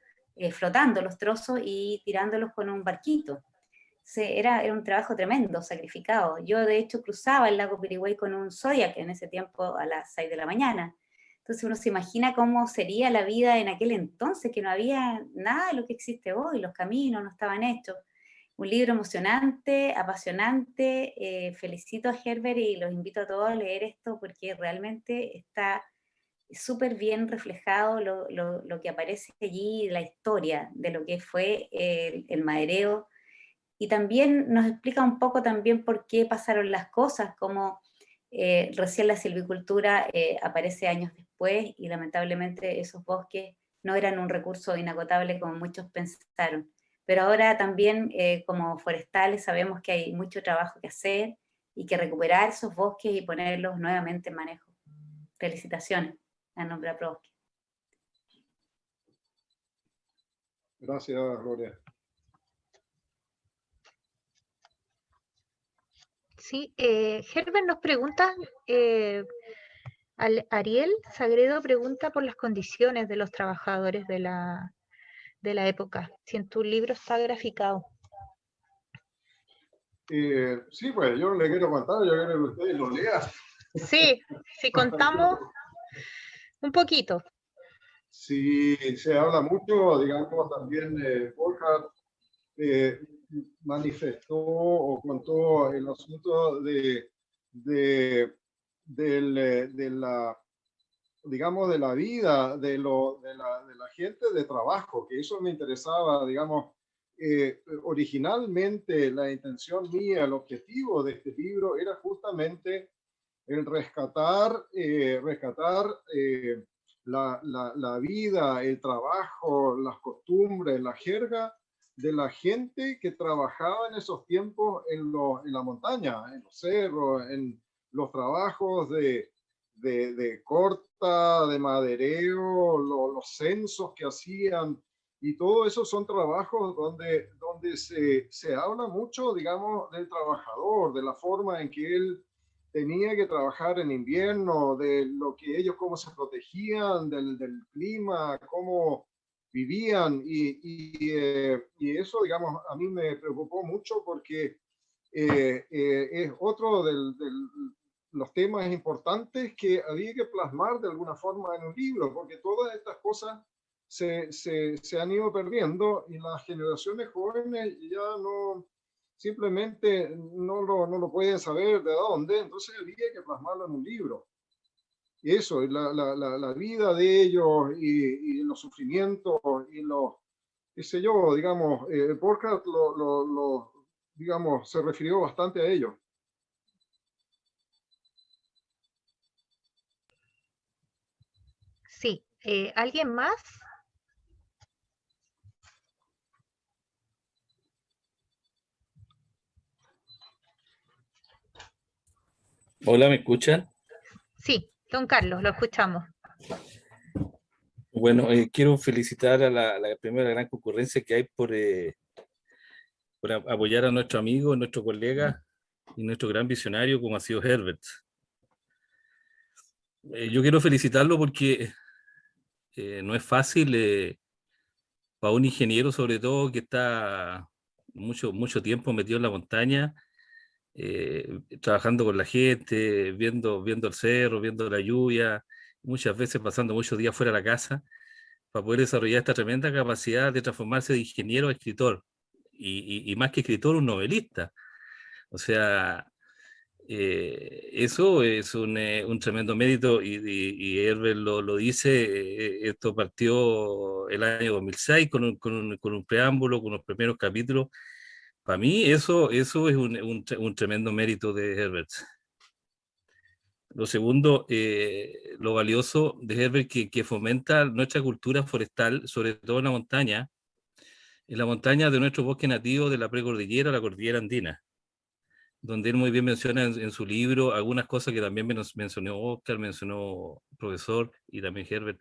flotando los trozos y tirándolos con un barquito. Era un trabajo tremendo, sacrificado. Yo, de hecho, cruzaba el lago Pirihuey con un Zodiac en ese tiempo a las 6 de la mañana. Entonces uno se imagina cómo sería la vida en aquel entonces, que no había nada de lo que existe hoy, los caminos no estaban hechos. Un libro emocionante, apasionante. Felicito a Herbert y los invito a todos a leer esto porque realmente está súper bien reflejado lo que aparece allí, la historia de lo que fue el madereo. Y también nos explica un poco también por qué pasaron las cosas, como recién la silvicultura aparece años después y lamentablemente esos bosques no eran un recurso inagotable como muchos pensaron. Pero ahora también como forestales sabemos que hay mucho trabajo que hacer y que recuperar esos bosques y ponerlos nuevamente en manejo. Felicitaciones a nombre de Provoski. Gracias, Gloria. Sí, Herbert nos pregunta, Ariel Sagredo pregunta por las condiciones de los trabajadores de la época, si en tu libro está graficado. Sí, pues yo le quiero contar, yo quiero que ustedes lo lean. Sí, si contamos un poquito. Sí, se habla mucho, digamos, también Borja manifestó o contó el asunto de la, digamos, de la vida de la gente de trabajo, que eso me interesaba, digamos, originalmente la intención mía, el objetivo de este libro era justamente el rescatar la vida, el trabajo, las costumbres, la jerga de la gente que trabajaba en esos tiempos en la montaña, en los cerros, en los trabajos de corte, colecta de madereo, los censos que hacían, y todo eso son trabajos donde se habla mucho, digamos, del trabajador, de la forma en que él tenía que trabajar en invierno, de lo que ellos, cómo se protegían del clima, cómo vivían, y eso, digamos, a mí me preocupó mucho porque es otro de los temas importantes que había que plasmar de alguna forma en un libro, porque todas estas cosas se han ido perdiendo y las generaciones jóvenes ya no, simplemente no lo pueden saber de dónde, entonces había que plasmarlo en un libro. Y eso, la vida de ellos y los sufrimientos y los, qué sé yo, digamos, Borchardt digamos, se refirió bastante a ello. Sí, ¿alguien más? Hola, ¿me escuchan? Sí, don Carlos, lo escuchamos. Bueno, quiero felicitar a la primera gran concurrencia que hay por apoyar a nuestro amigo, nuestro colega y nuestro gran visionario como ha sido Herbert. Yo quiero felicitarlo porque no es fácil para un ingeniero, sobre todo, que está mucho tiempo metido en la montaña, trabajando con la gente, viendo el cerro, viendo la lluvia, muchas veces pasando muchos días fuera de la casa, para poder desarrollar esta tremenda capacidad de transformarse de ingeniero a escritor, y más que escritor, un novelista. O sea, eso es un tremendo mérito, y Herbert lo dice. Esto partió el año 2006 con un preámbulo, con los primeros capítulos. Para mí eso es un tremendo mérito de Herbert. Lo segundo, lo valioso de Herbert, que fomenta nuestra cultura forestal, sobre todo en la montaña de nuestro bosque nativo de la precordillera, la cordillera andina, donde él muy bien menciona en su libro algunas cosas que también mencionó Oscar, mencionó el profesor y también Herbert,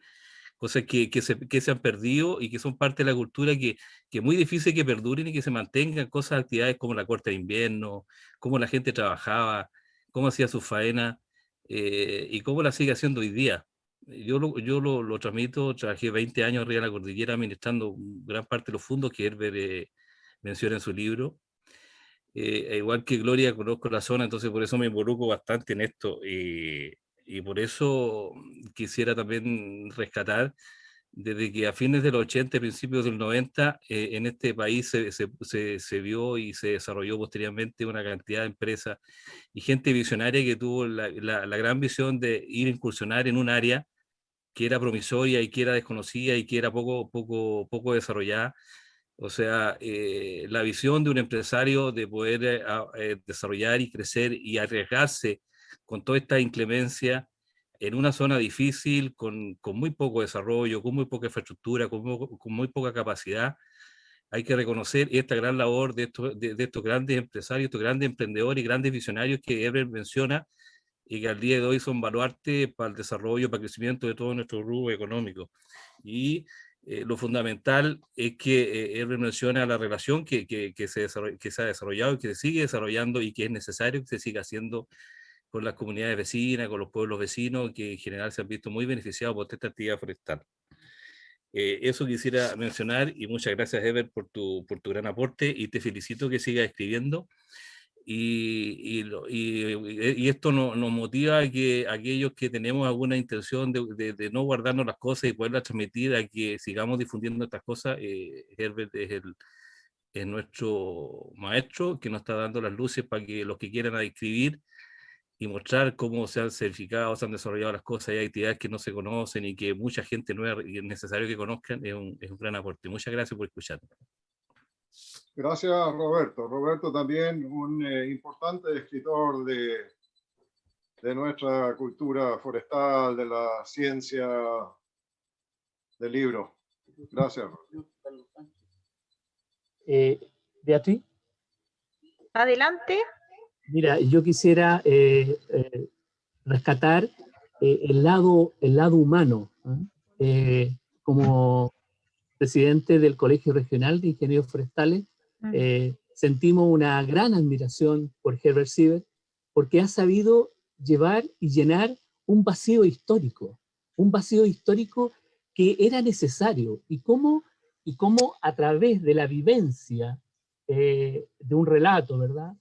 cosas que se han perdido y que son parte de la cultura, que es muy difícil que perduren y que se mantengan, cosas, actividades como la corte de invierno, cómo la gente trabajaba, cómo hacía su faena, y cómo la sigue haciendo hoy día. Yo lo transmito. Trabajé 20 años arriba de la cordillera administrando gran parte de los fondos que Herbert menciona en su libro. Igual que Gloria, conozco la zona, entonces por eso me involucro bastante en esto, y por eso quisiera también rescatar desde que a fines de los 80, principios del 90, en este país se vio y se desarrolló posteriormente una cantidad de empresas y gente visionaria que tuvo la gran visión de ir a incursionar en un área que era promisoria y que era desconocida y que era poco desarrollada. O sea, la visión de un empresario de poder desarrollar y crecer y arriesgarse con toda esta inclemencia en una zona difícil, con muy poco desarrollo, con muy poca infraestructura, con muy poca capacidad. Hay que reconocer esta gran labor de estos grandes empresarios, estos grandes emprendedores y grandes visionarios que Herbert menciona, y que al día de hoy son baluarte para el desarrollo, para el crecimiento de todo nuestro rubro económico. Y lo fundamental es que él menciona la relación que se ha desarrollado y que se sigue desarrollando, y que es necesario que se siga haciendo con las comunidades vecinas, con los pueblos vecinos, que en general se han visto muy beneficiados por esta actividad forestal. Eso quisiera mencionar, y muchas gracias, Ever, por tu gran aporte, y te felicito que sigas escribiendo. Y esto nos motiva a que aquellos que tenemos alguna intención de no guardarnos las cosas y poderlas transmitir, a que sigamos difundiendo estas cosas. Herbert es nuestro maestro que nos está dando las luces para que los que quieran escribir y mostrar cómo se han certificado, se han desarrollado las cosas, y hay actividades que no se conocen y que mucha gente nueva y es necesario que conozcan, es un gran aporte. Muchas gracias por escuchar. Gracias, Roberto. Roberto también un importante escritor de nuestra cultura forestal, de la ciencia del libro. Gracias. Beatriz. Adelante. Mira, yo quisiera rescatar el lado humano. Como presidente del Colegio Regional de Ingenieros Forestales, sentimos una gran admiración por Herbert Siebert, porque ha sabido llevar y llenar un vacío histórico que era necesario, y cómo a través de la vivencia de un relato, ¿verdad?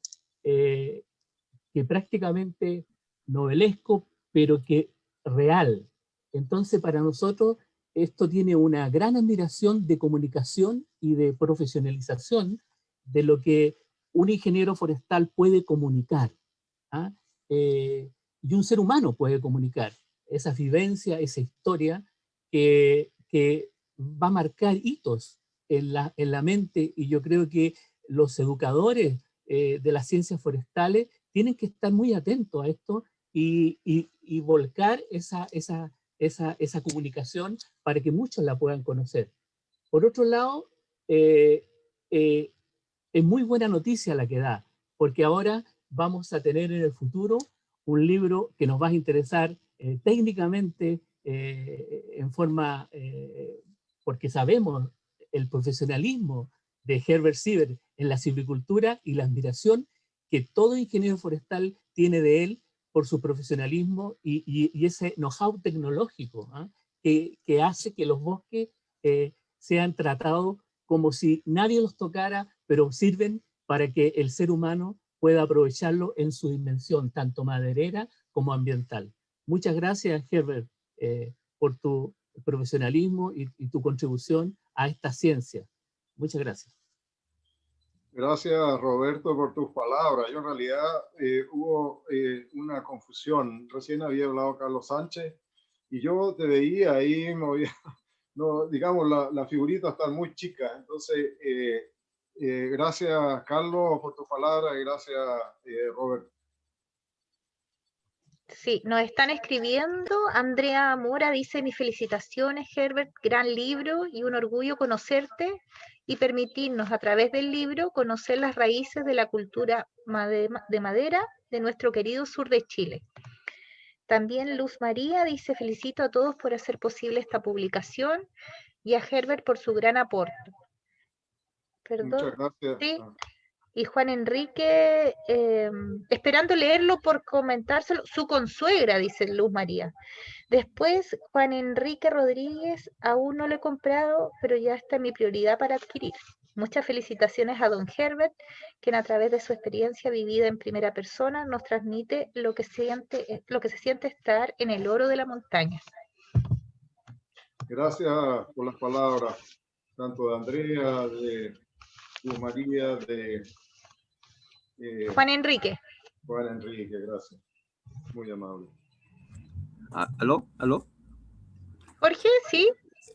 Que prácticamente novelesco, pero que real. Entonces, para nosotros, esto tiene una gran admiración de comunicación y de profesionalización de lo que un ingeniero forestal puede comunicar. ¿Ah? Y un ser humano puede comunicar esa vivencia, esa historia que va a marcar hitos en la mente, y yo creo que los educadores de las ciencias forestales tienen que estar muy atentos a esto y volcar esa comunicación para que muchos la puedan conocer. Por otro lado, es muy buena noticia la que da, porque ahora vamos a tener en el futuro un libro que nos va a interesar técnicamente, en forma, porque sabemos el profesionalismo de Herbert Siebert en la silvicultura y la admiración que todo ingeniero forestal tiene de él por su profesionalismo y ese know-how tecnológico, que hace que los bosques sean tratados como si nadie los tocara, pero sirven para que el ser humano pueda aprovecharlo en su dimensión, tanto maderera como ambiental. Muchas gracias, Herbert, por tu profesionalismo y tu contribución a esta ciencia. Muchas gracias. Gracias, Roberto, por tus palabras. Yo en realidad hubo una confusión. Recién había hablado Carlos Sánchez y yo te veía ahí, no, digamos, la figurita está muy chica. Entonces, gracias, Carlos, por tus palabras, y gracias, Roberto. Sí, nos están escribiendo. Andrea Mora dice: mis felicitaciones, Herbert, gran libro y un orgullo conocerte y permitirnos a través del libro conocer las raíces de la cultura de madera de nuestro querido sur de Chile. También Luz María dice: felicito a todos por hacer posible esta publicación y a Herbert por su gran aporte. Perdón. Muchas gracias. Sí. Y Juan Enrique, esperando leerlo por comentárselo, su consuegra, dice Luz María. Después, Juan Enrique Rodríguez, aún no lo he comprado, pero ya está en mi prioridad para adquirir. Muchas felicitaciones a don Herbert, quien a través de su experiencia vivida en primera persona nos transmite lo que se siente estar en el oro de la montaña. Gracias por las palabras, tanto de Andrea, de Luz María, de Juan Enrique. Juan Enrique, gracias. Muy amable. ¿Aló? Jorge, ¿sí?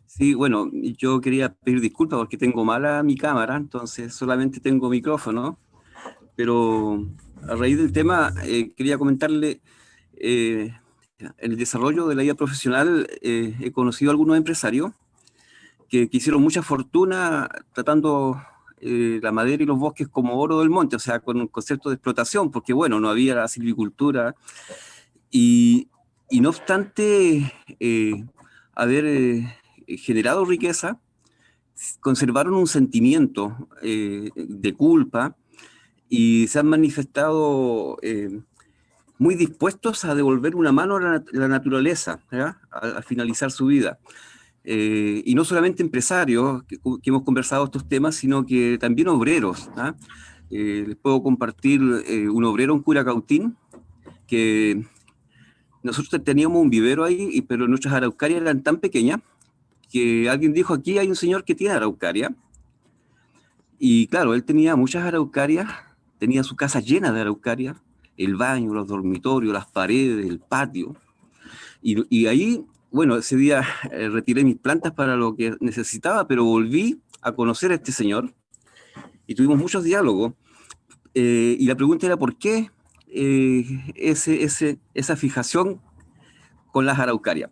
Sí, bueno, yo quería pedir disculpas porque tengo mala mi cámara, entonces solamente tengo micrófono, pero a raíz del tema quería comentarle, en el desarrollo de la vida profesional he conocido a algunos empresarios que hicieron mucha fortuna tratando la madera y los bosques como oro del monte, o sea, con un concepto de explotación, porque bueno, no había la silvicultura, y no obstante haber generado riqueza, conservaron un sentimiento de culpa y se han manifestado muy dispuestos a devolver una mano a la naturaleza, al finalizar su vida. Y no solamente empresarios que hemos conversado estos temas, sino que también obreros. Les puedo compartir un obrero en Curacautín, que nosotros teníamos un vivero ahí, pero nuestras araucarias eran tan pequeñas que alguien dijo: aquí hay un señor que tiene araucaria. Y claro, él tenía muchas araucarias, tenía su casa llena de araucarias, el baño, los dormitorios, las paredes, el patio. Y ahí, bueno, ese día retiré mis plantas para lo que necesitaba, pero volví a conocer a este señor y tuvimos muchos diálogos. Y la pregunta era: ¿por qué esa fijación con las araucarias?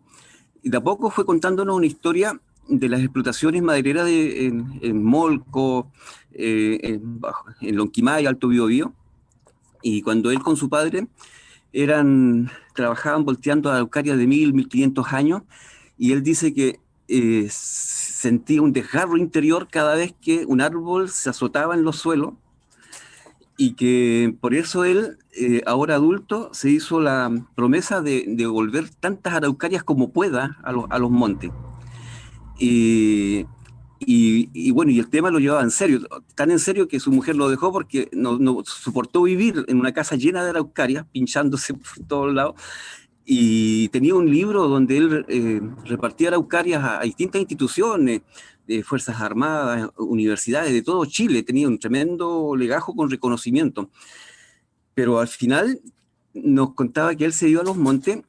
Y de a poco fue contándonos una historia de las explotaciones madereras en Molco, en Lonquimay, Alto Biobío, y cuando él con su padre trabajaban volteando araucarias de 1000, 1500 años, y él dice que sentía un desgarro interior cada vez que un árbol se azotaba en los suelos, y que por eso él, ahora adulto, se hizo la promesa de devolver tantas araucarias como pueda a los montes. Y bueno, y el tema lo llevaba en serio, tan en serio que su mujer lo dejó porque no soportó vivir en una casa llena de araucarias, pinchándose por todos lados. Y tenía un libro donde él repartía araucarias a distintas instituciones, de Fuerzas Armadas, universidades de todo Chile. Tenía un tremendo legajo con reconocimiento. Pero al final nos contaba que él se iba a los montes,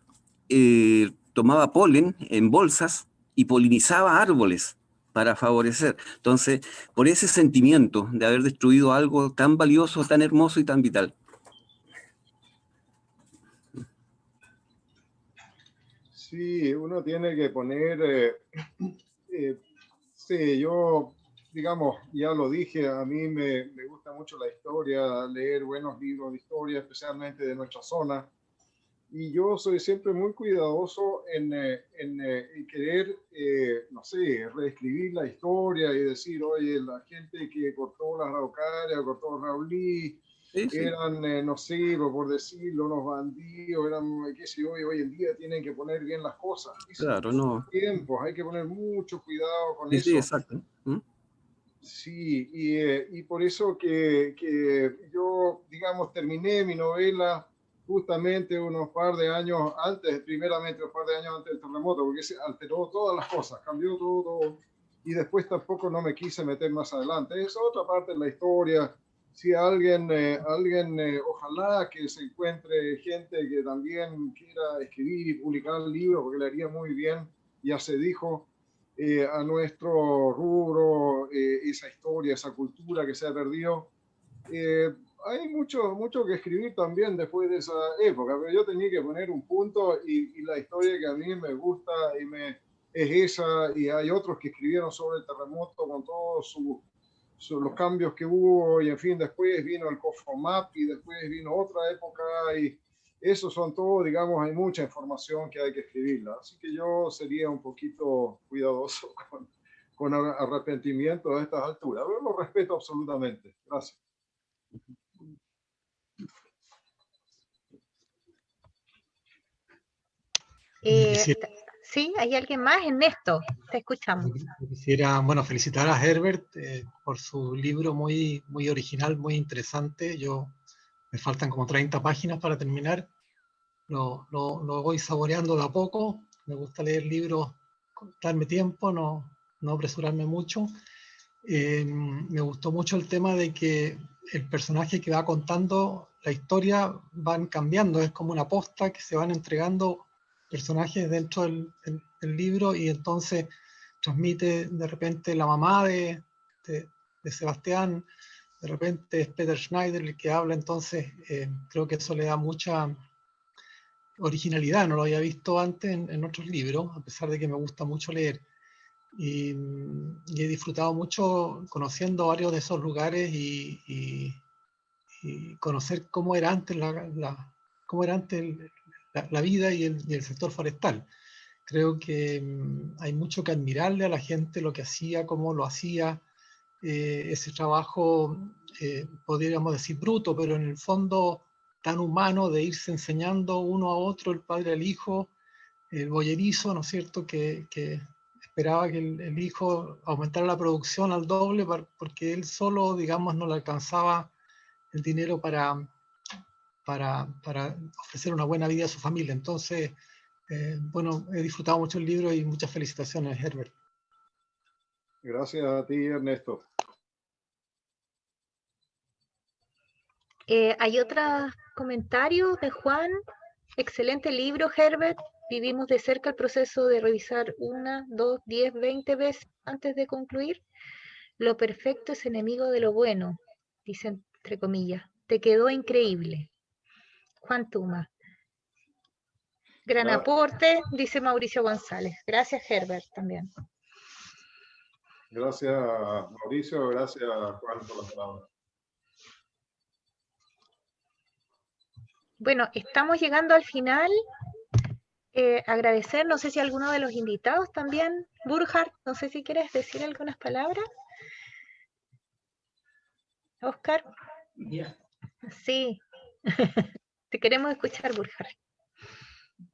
tomaba polen en bolsas y polinizaba árboles para favorecer. Entonces, por ese sentimiento de haber destruido algo tan valioso, tan hermoso y tan vital. Sí, uno tiene que poner, sí, yo, digamos, ya lo dije, a mí me gusta mucho la historia, leer buenos libros de historia, especialmente de nuestra zona. Y yo soy siempre muy cuidadoso en querer, no sé, reescribir la historia y decir, oye, la gente que cortó las araucarias, cortó los raulí, Sí, sí. eran, no sé, por decirlo, unos bandidos, eran, qué sé yo, y hoy en día tienen que poner bien las cosas. Claro, no. Tiempos, hay que poner mucho cuidado con Sí, sí, eso. exacto. ¿Mm? Sí, y por eso que yo, digamos, terminé mi novela justamente unos par de años antes, primeramente un par de años antes del terremoto, porque se alteró todas las cosas, cambió todo, y después tampoco no me quise meter más adelante. Es otra parte de la historia. Si alguien, ojalá que se encuentre gente que también quiera escribir y publicar el libro, porque le haría muy bien, ya se dijo, a nuestro rubro, esa historia, esa cultura que se ha perdido. Hay mucho que escribir también después de esa época, pero yo tenía que poner un punto y la historia que a mí me gusta es esa, y hay otros que escribieron sobre el terremoto con todos los cambios que hubo, y en fin, después vino el COFOMAP y después vino otra época, y esos son todo, digamos, hay mucha información que hay que escribirla, así que yo sería un poquito cuidadoso con arrepentimiento a estas alturas, pero lo respeto absolutamente. Gracias. Sí, ¿hay alguien más? Ernesto, te escuchamos. Quisiera, bueno, felicitar a Herbert por su libro muy original, muy interesante. Me faltan como 30 páginas para terminar. Lo voy saboreando de a poco. Me gusta leer libros, darme tiempo, no apresurarme mucho. Me gustó mucho el tema de que el personaje que va contando la historia van cambiando. Es como una posta que se van entregando personajes dentro del libro, y entonces transmite de repente la mamá de Sebastián, de repente es Peter Schneider el que habla. Entonces creo que eso le da mucha originalidad, no lo había visto antes en otros libros, a pesar de que me gusta mucho leer. Y he disfrutado mucho conociendo varios de esos lugares y conocer cómo era antes cómo era antes la vida y el sector forestal. Creo que hay mucho que admirarle a la gente, lo que hacía, cómo lo hacía, ese trabajo, podríamos decir bruto, pero en el fondo tan humano, de irse enseñando uno a otro, el padre al hijo, el boyerizo, ¿no es cierto?, que esperaba que el hijo aumentara la producción al doble porque él solo, digamos, no le alcanzaba el dinero para ofrecer una buena vida a su familia. Entonces, bueno, he disfrutado mucho el libro y muchas felicitaciones, Herbert. Gracias a ti, Ernesto. ¿Hay otros comentarios de Juan? Excelente libro, Herbert. Vivimos de cerca el proceso de revisar 1, 2, 10, 20 veces antes de concluir. Lo perfecto es enemigo de lo bueno, dice entre comillas. Te quedó increíble. Juan Tuma. Gran aporte, dice Mauricio González. Gracias, Herbert, también. Gracias, Mauricio. Gracias, Juan, por la palabra. Bueno, estamos llegando al final. Agradecer, no sé si alguno de los invitados también, Burkhard, no sé si quieres decir algunas palabras. Oscar. Ya. Sí, te queremos escuchar, Burkhard.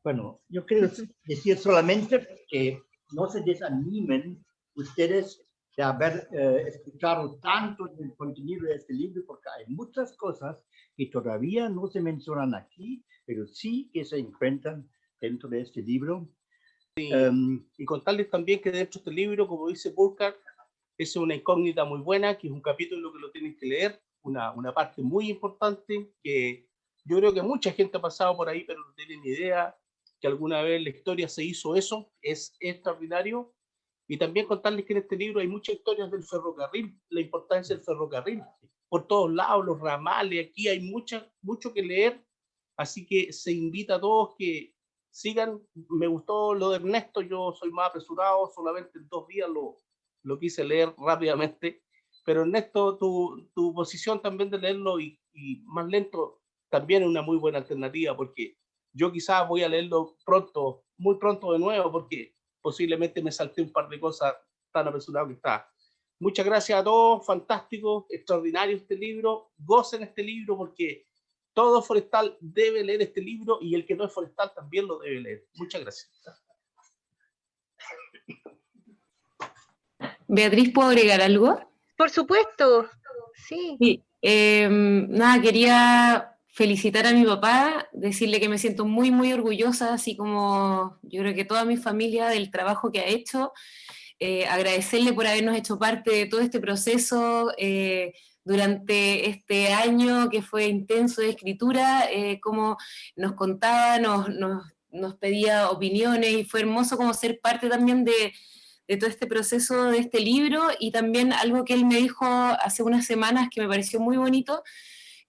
Bueno, yo quiero decir solamente que no se desanimen ustedes de haber escuchado tanto del contenido de este libro, porque hay muchas cosas que todavía no se mencionan aquí, pero sí que se encuentran dentro de este libro. Y contarles también que dentro de este libro, como dice Burkhard, es una incógnita muy buena, que es un capítulo que lo tienen que leer, una parte muy importante, que yo creo que mucha gente ha pasado por ahí, pero no tienen ni idea que alguna vez en la historia se hizo eso, es extraordinario. Y también contarles que en este libro hay muchas historias del ferrocarril, la importancia del ferrocarril, por todos lados, los ramales, aquí hay mucho que leer, así que se invita a todos que sigan. Me gustó lo de Ernesto, yo soy más apresurado, solamente en 2 días lo quise leer rápidamente, pero Ernesto, tu posición también de leerlo y más lento también es una muy buena alternativa, porque yo quizás voy a leerlo pronto, muy pronto de nuevo, porque posiblemente me salté un par de cosas tan apresurado que está. Muchas gracias a todos, fantástico, extraordinario este libro, gocen este libro porque todo forestal debe leer este libro y el que no es forestal también lo debe leer. Muchas gracias. Beatriz, ¿puedo agregar algo? Por supuesto, sí. Sí, nada, quería felicitar a mi papá, decirle que me siento muy, muy orgullosa, así como yo creo que toda mi familia del trabajo que ha hecho, agradecerle por habernos hecho parte de todo este proceso durante este año que fue intenso de escritura, como nos contaba, nos pedía opiniones y fue hermoso como ser parte también de todo este proceso de este libro, y también algo que él me dijo hace unas semanas que me pareció muy bonito,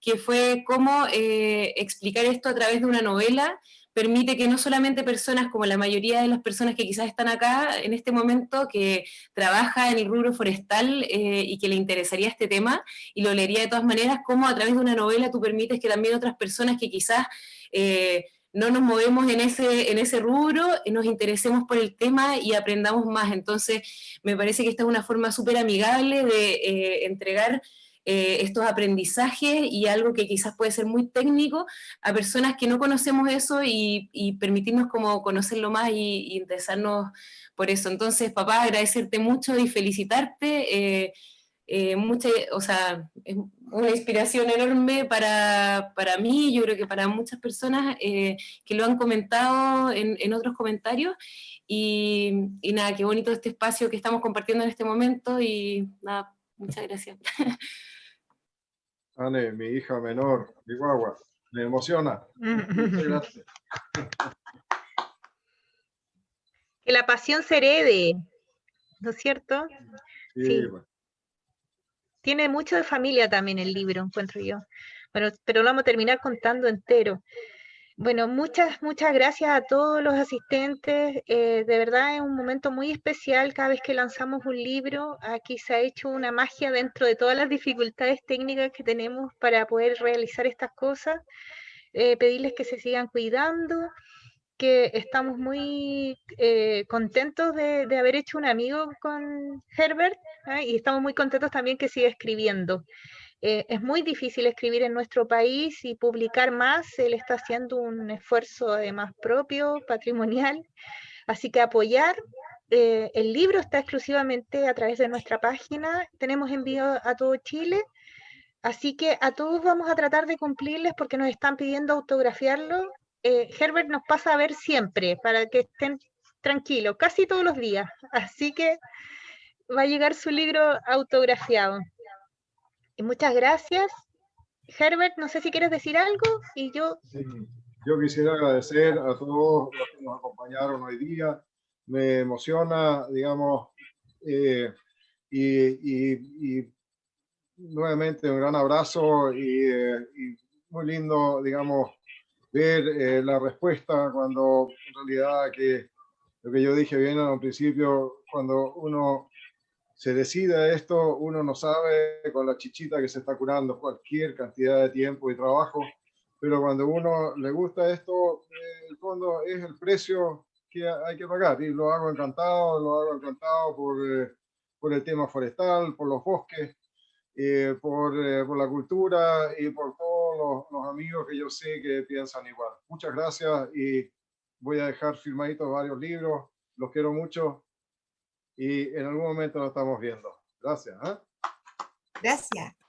que fue cómo explicar esto a través de una novela permite que no solamente personas como la mayoría de las personas que quizás están acá en este momento, que trabaja en el rubro forestal y que le interesaría este tema y lo leería de todas maneras, como a través de una novela tú permites que también otras personas que quizás no nos movemos en ese rubro, nos interesemos por el tema y aprendamos más. Entonces, me parece que esta es una forma súper amigable de entregar estos aprendizajes y algo que quizás puede ser muy técnico a personas que no conocemos eso y permitirnos como conocerlo más y interesarnos por eso. Entonces, papá, agradecerte mucho y felicitarte. O sea, es una inspiración enorme para mí, yo creo que para muchas personas que lo han comentado en otros comentarios. Y nada, qué bonito este espacio que estamos compartiendo en este momento y nada, muchas gracias. Ane, mi hija menor, mi guagua, me emociona. Muchas gracias. Que la pasión se herede, ¿no es cierto? Sí, bueno. Tiene mucho de familia también el libro, encuentro yo. Bueno, pero lo vamos a terminar contando entero. Bueno, muchas gracias a todos los asistentes. De verdad es un momento muy especial cada vez que lanzamos un libro. Aquí se ha hecho una magia dentro de todas las dificultades técnicas que tenemos para poder realizar estas cosas. Pedirles que se sigan cuidando, que estamos muy contentos de haber hecho un amigo con Herbert, y estamos muy contentos también que siga escribiendo. Es muy difícil escribir en nuestro país y publicar más. Él está haciendo un esfuerzo además propio, patrimonial, así que apoyar. El libro está exclusivamente a través de nuestra página, tenemos envío a todo Chile, así que a todos vamos a tratar de cumplirles porque nos están pidiendo autografiarlo. Herbert nos pasa a ver siempre para que estén tranquilos, casi todos los días, así que va a llegar su libro autografiado. Y muchas gracias. Herbert, no sé si quieres decir algo y yo... Sí, yo quisiera agradecer a todos los que nos acompañaron hoy día. Me emociona, digamos, y nuevamente un gran abrazo y muy lindo, digamos, ver la respuesta cuando en realidad que lo que yo dije bien al principio, cuando uno se decide a esto, uno no sabe con la chichita que se está curando cualquier cantidad de tiempo y trabajo, pero cuando uno le gusta esto, el fondo es el precio que hay que pagar, y lo hago encantado por el tema forestal, por los bosques, por la cultura y por todos los amigos que yo sé que piensan igual. Muchas gracias, y voy a dejar firmaditos varios libros, los quiero mucho y en algún momento nos estamos viendo. Gracias. Gracias.